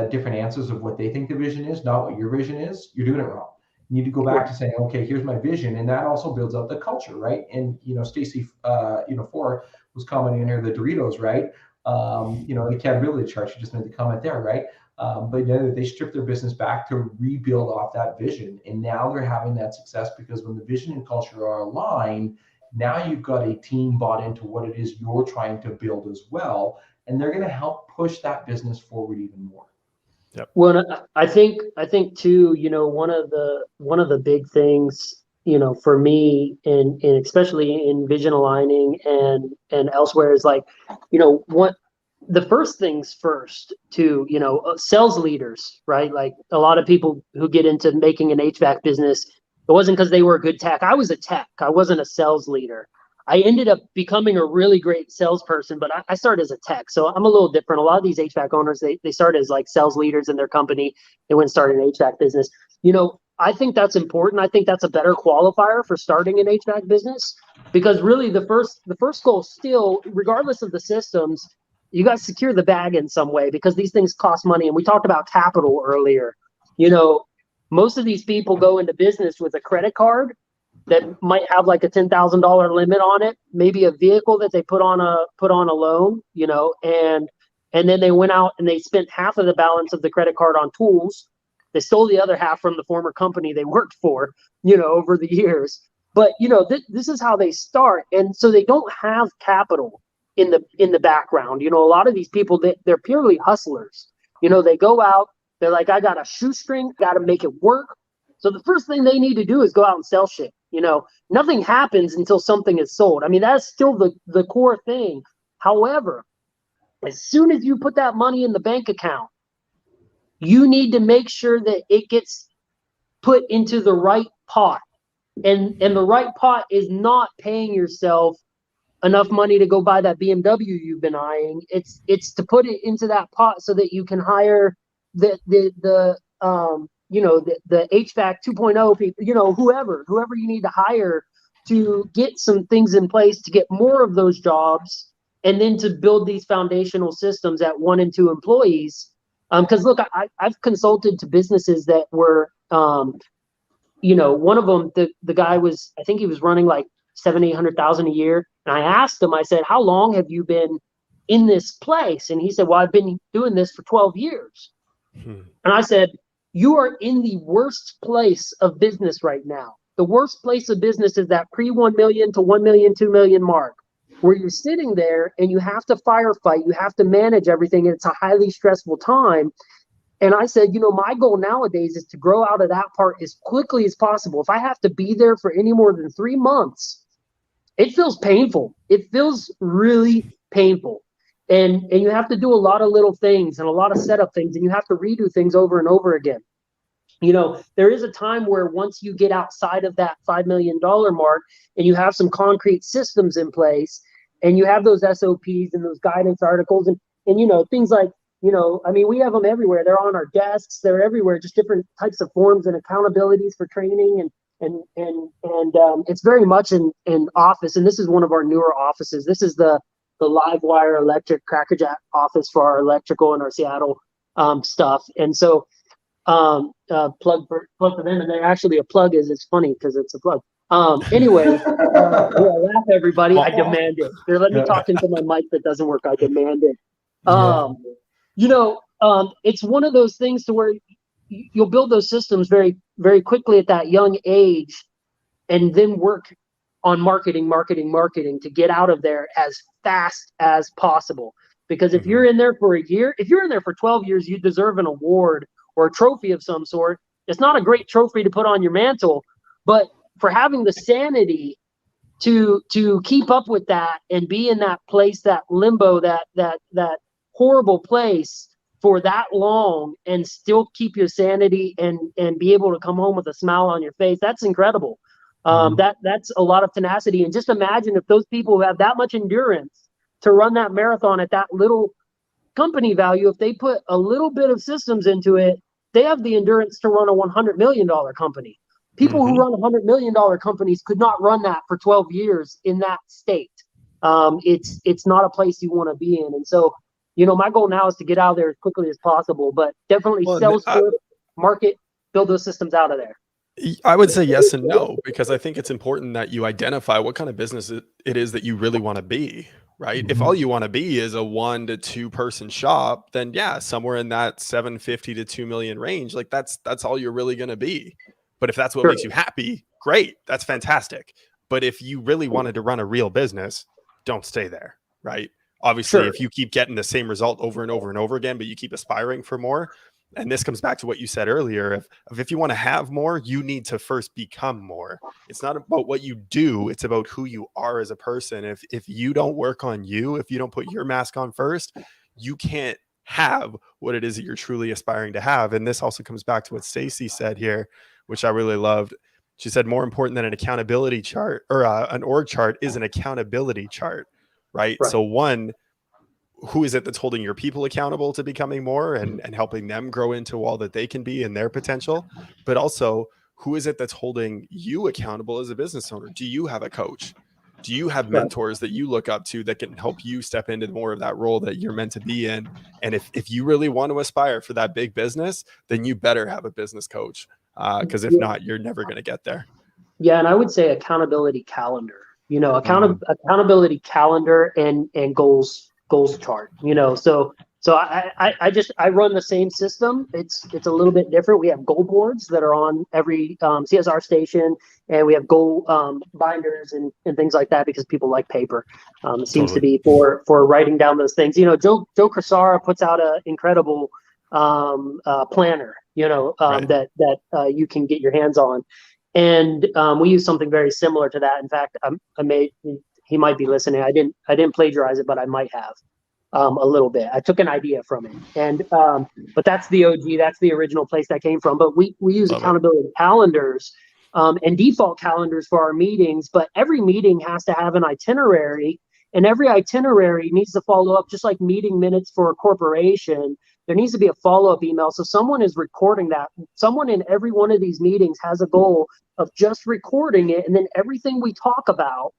different answers of what they think the vision is, not what your vision is, you're doing it wrong. You need to go back to saying, okay, here's my vision. And that also builds up the culture, right? And, Stacy, Ford was commenting here, the Doritos, right? The accountability chart, she just made the comment there, right? But they stripped their business back to rebuild off that vision. And now they're having that success because when the vision and culture are aligned, now you've got a team bought into what it is you're trying to build as well. And they're going to help push that business forward even more. Yep. Well, I think too, one of the big things, for me, and especially in vision aligning and elsewhere, is like, what the first things first to, sales leaders, right? Like a lot of people who get into making an HVAC business, it wasn't because they were a good tech. I was a tech. I wasn't a sales leader. I ended up becoming a really great salesperson, but I started as a tech. So I'm a little different. A lot of these HVAC owners, they start as like sales leaders in their company. They went and started an HVAC business. I think that's important. I think that's a better qualifier for starting an HVAC business, because really the first goal still, regardless of the systems, you got to secure the bag in some way, because these things cost money. And we talked about capital earlier. Most of these people go into business with a credit card that might have like a $10,000 limit on it, maybe a vehicle that they put on a loan, and then they went out and they spent half of the balance of the credit card on tools. They stole the other half from the former company they worked for, over the years. But this is how they start, and so they don't have capital in the background. A lot of these people, they're purely hustlers. They go out, they're like, I got a shoestring, got to make it work. So the first thing they need to do is go out and sell shit. Nothing happens until something is sold. I mean, that's still the core thing. However, as soon as you put that money in the bank account, you need to make sure that it gets put into the right pot. And the right pot is not paying yourself enough money to go buy that BMW you've been eyeing. It's to put it into that pot so that you can hire the HVAC 2.0 people, whoever you need to hire to get some things in place to get more of those jobs, and then to build these foundational systems at 1 and 2 employees. Because look, I've consulted to businesses that were, one of them, the guy was, I think he was running like $700,000-800,000 a year. And I asked him, I said, how long have you been in this place? And he said, well, I've been doing this for 12 years. And I said, you are in the worst place of business right now. The worst place of business is that pre-1 million to 1 million, 2 million mark, where you're sitting there and you have to firefight, you have to manage everything, and it's a highly stressful time. And I said, my goal nowadays is to grow out of that part as quickly as possible. If I have to be there for any more than 3 months, it feels painful. It feels really painful. And you have to do a lot of little things and a lot of setup things, and you have to redo things over and over again. There is a time where once you get outside of that $5 million mark and you have some concrete systems in place and you have those SOPs and those guidance articles and things like, I mean, we have them everywhere. They're on our desks. They're everywhere, just different types of forms and accountabilities for training. And it's very much in office. And this is one of our newer offices. This is the Livewire Electric CrackJack office for our electrical and our Seattle stuff. And so plug for them, and they're actually a plug. It's funny because it's a plug. Anyway, laugh everybody. I demand it. They're letting me talk into my mic that doesn't work. I demand it. It's one of those things to where you'll build those systems very, very quickly at that young age, and then work on marketing to get out of there as fast as possible. Because if you're in there for a year, if you're in there for 12 years, you deserve an award or a trophy of some sort. It's not a great trophy to put on your mantle, but for having the sanity to keep up with that and be in that place, that limbo, that horrible place for that long and still keep your sanity and be able to come home with a smile on your face, that's incredible. That's a lot of tenacity. And just imagine if those people who have that much endurance to run that marathon at that little company value, if they put a little bit of systems into it, they have the endurance to run a $100 million company. People who run $100 million companies could not run that for 12 years in that state. It's not a place you want to be in. And so, my goal now is to get out of there as quickly as possible, but definitely sales good, market, build those systems out of there. I would say yes and no, because I think it's important that you identify what kind of business it is that you really want to be, right? If all you want to be is a 1 to 2 person shop, then yeah, somewhere in that 750 to 2 million range, like that's all you're really going to be. But if that's what makes you happy, great, that's fantastic. But if you really wanted to run a real business, don't stay there, right? Obviously, if you keep getting the same result over and over and over again, but you keep aspiring for more, and this comes back to what you said earlier, if you want to have more, you need to first become more. It's not about what you do, it's about who you are as a person. If you don't work on you, if you don't put your mask on first, you can't have what it is that you're truly aspiring to have. And this also comes back to what Stacy said here, which I really loved. She said, more important than an accountability chart or an org chart is an accountability chart, right? So one, who is it that's holding your people accountable to becoming more and helping them grow into all that they can be in their potential? But also, who is it that's holding you accountable as a business owner? Do you have a coach? Do you have mentors that you look up to that can help you step into more of that role that you're meant to be in? And if you really want to aspire for that big business, then you better have a business coach. Because if not, you're never going to get there. Yeah. And I would say accountability calendar, accountability calendar and goals chart, so I run the same system. It's a little bit different. We have goal boards that are on every CSR station, and we have goal binders and things like that because people like paper. It seems to be for writing down those things. Joe Crisara puts out an incredible planner, that you can get your hands on. And we use something very similar to that. In fact, he might be listening. I didn't plagiarize it, but I might have a little bit. I took an idea from him. And but that's the OG, that's the original place that came from. But we use accountability calendars and default calendars for our meetings, but every meeting has to have an itinerary, and every itinerary needs to follow up, just like meeting minutes for a corporation. There needs to be a follow-up email. So someone is recording that. Someone in every one of these meetings has a goal of just recording it. And then everything we talk about,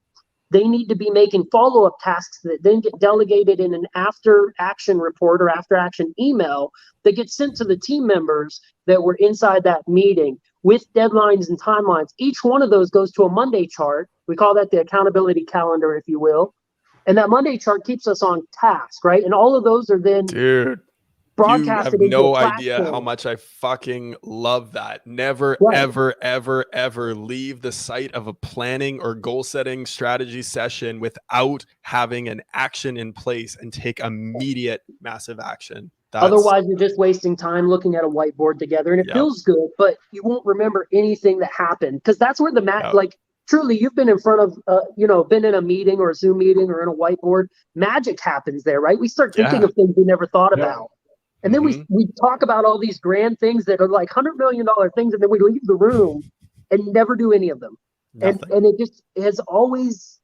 they need to be making follow-up tasks that then get delegated in an after-action report or after-action email that gets sent to the team members that were inside that meeting with deadlines and timelines. Each one of those goes to a Monday chart. We call that the accountability calendar, if you will. And that Monday chart keeps us on task, right? And all of those are then broadcasted. You have no idea how much I fucking love that. Never, ever, ever, ever leave the site of a planning or goal setting strategy session without having an action in place and take immediate massive action. Otherwise, you're just wasting time looking at a whiteboard together, and it feels good, but you won't remember anything that happened, because that's where the truly, you've been in front of, been in a meeting or a Zoom meeting or in a whiteboard. Magic happens there, right? We start thinking of things we never thought about. And then we talk about all these grand things that are like $100 million things, and then we leave the room and never do any of them. And it just has always,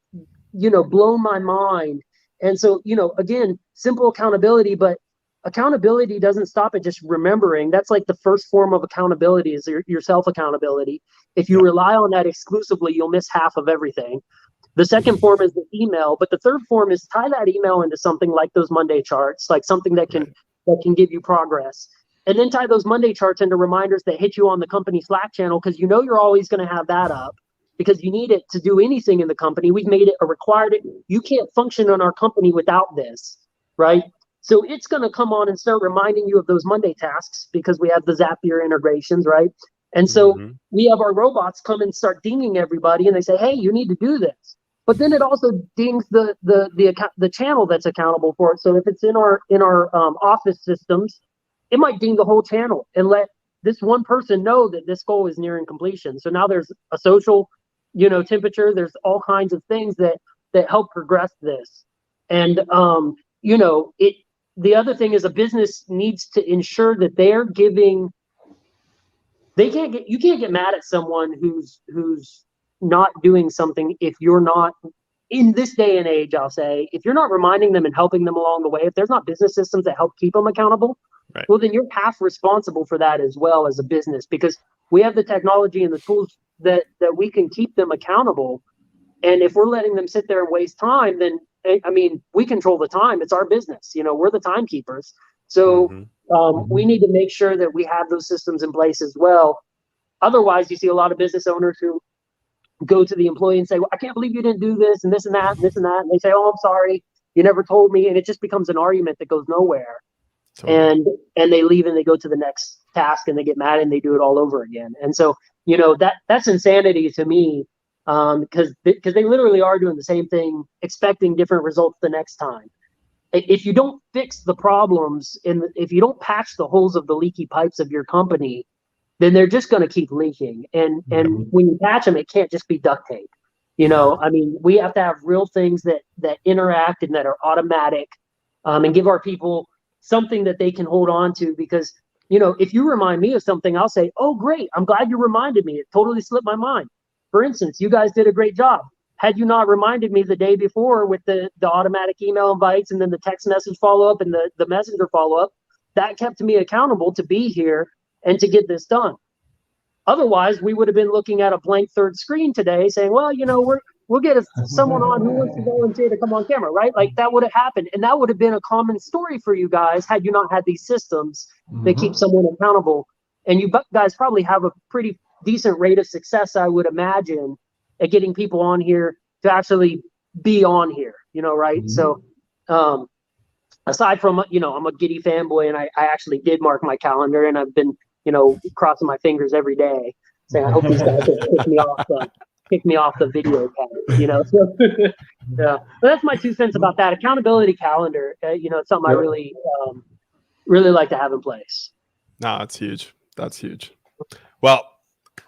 blown my mind. And so, again, simple accountability, but accountability doesn't stop at just remembering. That's like the first form of accountability is your self-accountability. If you rely on that exclusively, you'll miss half of everything. The second form is the email, but the third form is tie that email into something like those Monday charts, like something that can give you progress. And then tie those Monday charts into reminders that hit you on the company Slack channel, because you're always going to have that up because you need it to do anything in the company. We've made it a required. You can't function in our company without this, right? So it's going to come on and start reminding you of those Monday tasks because we have the Zapier integrations, right? And so we have our robots come and start dinging everybody, and they say, hey, you need to do this. But then it also dings the channel that's accountable for it. So if it's in our office systems, it might ding the whole channel and let this one person know that this goal is nearing completion. So now there's a social, temperature. There's all kinds of things that help progress this. And the other thing is a business needs to ensure that they're giving. You can't get mad at someone who's not doing something if you're not, in this day and age, I'll say, if you're not reminding them and helping them along the way, if there's not business systems that help keep them accountable, right, well, then you're half responsible for that as well as a business, because we have the technology and the tools that we can keep them accountable. And if we're letting them sit there and waste time, then, I mean, we control the time. It's our business. We're the timekeepers. So we need to make sure that we have those systems in place as well. Otherwise, you see a lot of business owners who go to the employee and say, well, I can't believe you didn't do this and this and that and this and that. And they say, oh, I'm sorry, you never told me. And it just becomes an argument that goes nowhere. Totally. And they leave and they go to the next task and they get mad and they do it all over again. And so, that's insanity to me, because they literally are doing the same thing, expecting different results the next time. If you don't fix the problems and if you don't patch the holes of the leaky pipes of your company, then they're just going to keep leaking. And when you patch them, it can't just be duct tape. I mean, we have to have real things that interact and that are automatic, and give our people something that they can hold on to. Because, if you remind me of something, I'll say, oh, great, I'm glad you reminded me. It totally slipped my mind. For instance, you guys did a great job. Had you not reminded me the day before with the automatic email invites and then the text message follow-up and the messenger follow-up, that kept me accountable to be here and to get this done. Otherwise, we would have been looking at a blank third screen today saying, well, we'll get someone on who wants to volunteer to come on camera, right? Like that would have happened. And that would have been a common story for you guys had you not had these systems that keep someone accountable. And you guys probably have a pretty decent rate of success, I would imagine, at getting people on here to actually be on here, right? So aside from, I'm a Giddy fanboy and I actually did mark my calendar and I've been, crossing my fingers every day saying, I hope these guys will kick me off the video cast, So, yeah, but that's my 2 cents about that accountability calendar. It's something I really like to have in place. No, it's huge. That's huge. Well,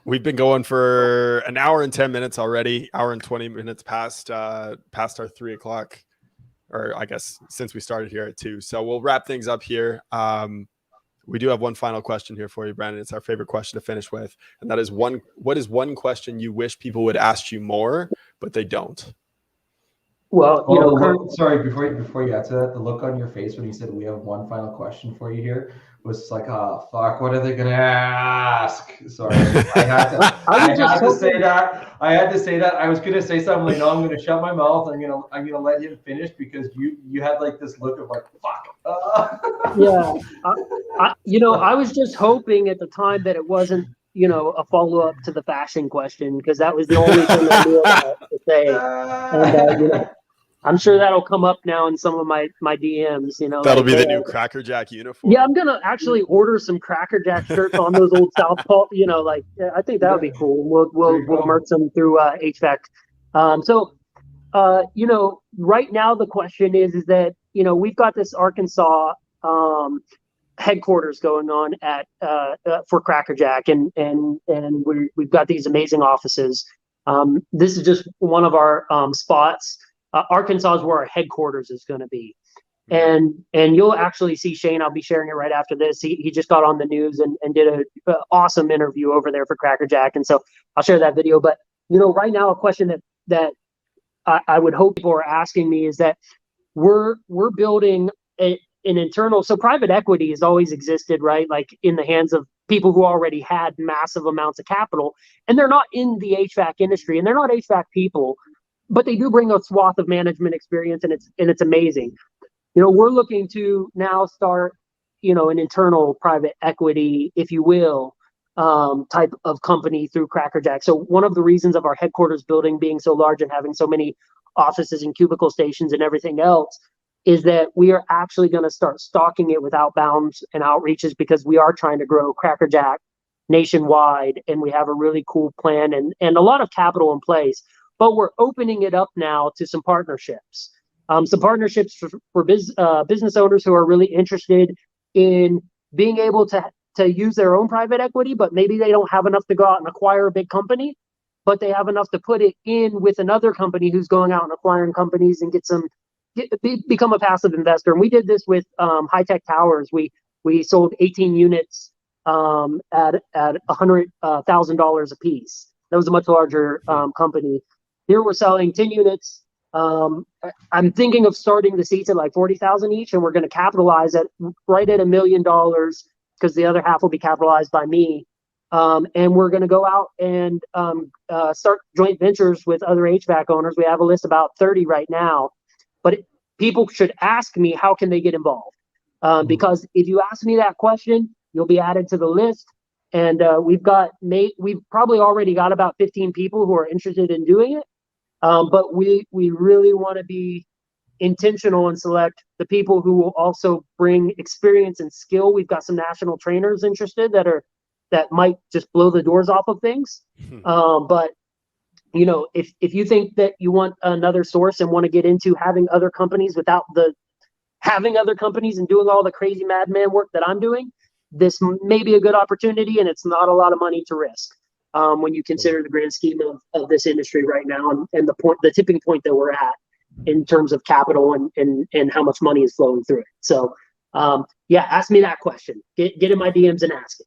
we've been going for an hour and 10 minutes already, hour and 20 minutes past our 3 o'clock, or I guess since we started here at 2. So we'll wrap things up here. We do have one final question here for you, Brandon. It's our favorite question to finish with. And that is what is one question you wish people would ask you more, but they don't? Well, sorry, before you answer that, the look on your face when you said we have one final question for you here was like, oh, fuck, what are they going to ask? Sorry, I had to say that. I was going to say something like, no, I'm going to shut my mouth. I'm going to let him finish because you had like this look of like, fuck. Yeah. I was just hoping at the time that it wasn't, a follow-up to the fashion question, because that was the only thing I knew about to say. And, I'm sure that'll come up now in some of my DMs, That'll be the new CrackJack uniform. Yeah, I'm going to actually order some CrackJack shirts on those old Southpaw, I think that would be cool. We'll merch them through HVAC. Right now the question is that, we've got this Arkansas headquarters going on at for CrackJack, and we've got these amazing offices. This is just one of our spots. Arkansas is where our headquarters is going to be, and you'll actually see Shane. I'll be sharing it right after this. He just got on the news and did an awesome interview over there for CrackJack, and so I'll share that video. But right now, a question that I would hope people are asking me is that we're building an internal. So private equity has always existed, right? Like in the hands of people who already had massive amounts of capital, and they're not in the HVAC industry, and they're not HVAC people, but they do bring a swath of management experience, and it's amazing. We're looking to now start, an internal private equity, if you will, type of company through CrackJack. So one of the reasons of our headquarters building being so large and having so many offices and cubicle stations and everything else is that we are actually going to start stocking it with outbounds and outreaches, because we are trying to grow CrackJack nationwide, and we have a really cool plan and a lot of capital in place. But we're opening it up now to some partnerships. For business owners who are really interested in being able to use their own private equity, but maybe they don't have enough to go out and acquire a big company, but they have enough to put it in with another company who's going out and acquiring companies and become a passive investor. And we did this with High Tech Towers. We sold 18 units at $100,000 a piece. That was a much larger company. Here we're selling 10 units. I'm thinking of starting the seats at like 40,000 each, and we're going to capitalize right at $1 million because the other half will be capitalized by me. And we're going to go out and start joint ventures with other HVAC owners. We have a list about 30 right now, but people should ask me, how can they get involved? Because if you ask me that question, you'll be added to the list. And we've probably already got about 15 people who are interested in doing it. But we really want to be intentional and select the people who will also bring experience and skill. We've got some national trainers interested that might just blow the doors off of things. But if you think that you want another source and want to get into having other companies without having other companies and doing all the crazy madman work that I'm doing, this may be a good opportunity, and it's not a lot of money to risk. When you consider the grand scheme of this industry right now and the tipping point that we're at in terms of capital and how much money is flowing through it. So, ask me that question. Get in my DMs and ask it.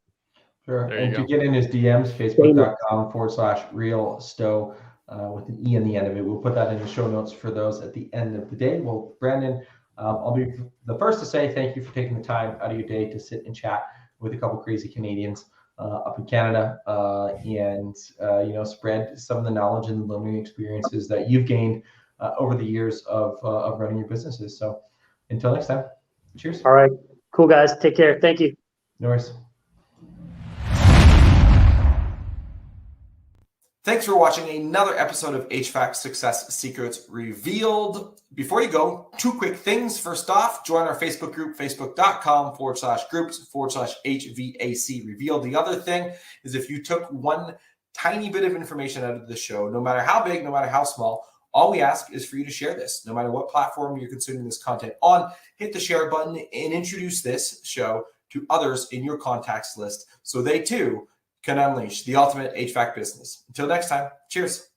Sure. And to get in his DMs, facebook.com/real Stowe with an E on the end of it. We'll put that in the show notes for those at the end of the day. Well, Brandon, I'll be the first to say thank you for taking the time out of your day to sit and chat with a couple crazy Canadians up in Canada, and spread some of the knowledge and the learning experiences that you've gained over the years of running your businesses. So until next time, cheers. All right, cool guys, take care. Thank you. No worries. Thanks for watching another episode of HVAC Success Secrets Revealed. Before you go, two quick things. First off, join our Facebook group, facebook.com/groups/HVAC Revealed. The other thing is, if you took one tiny bit of information out of the show, no matter how big, no matter how small, all we ask is for you to share this. No matter what platform you're consuming this content on, hit the share button and introduce this show to others in your contacts list so they too can unleash the ultimate HVAC business. Until next time, cheers.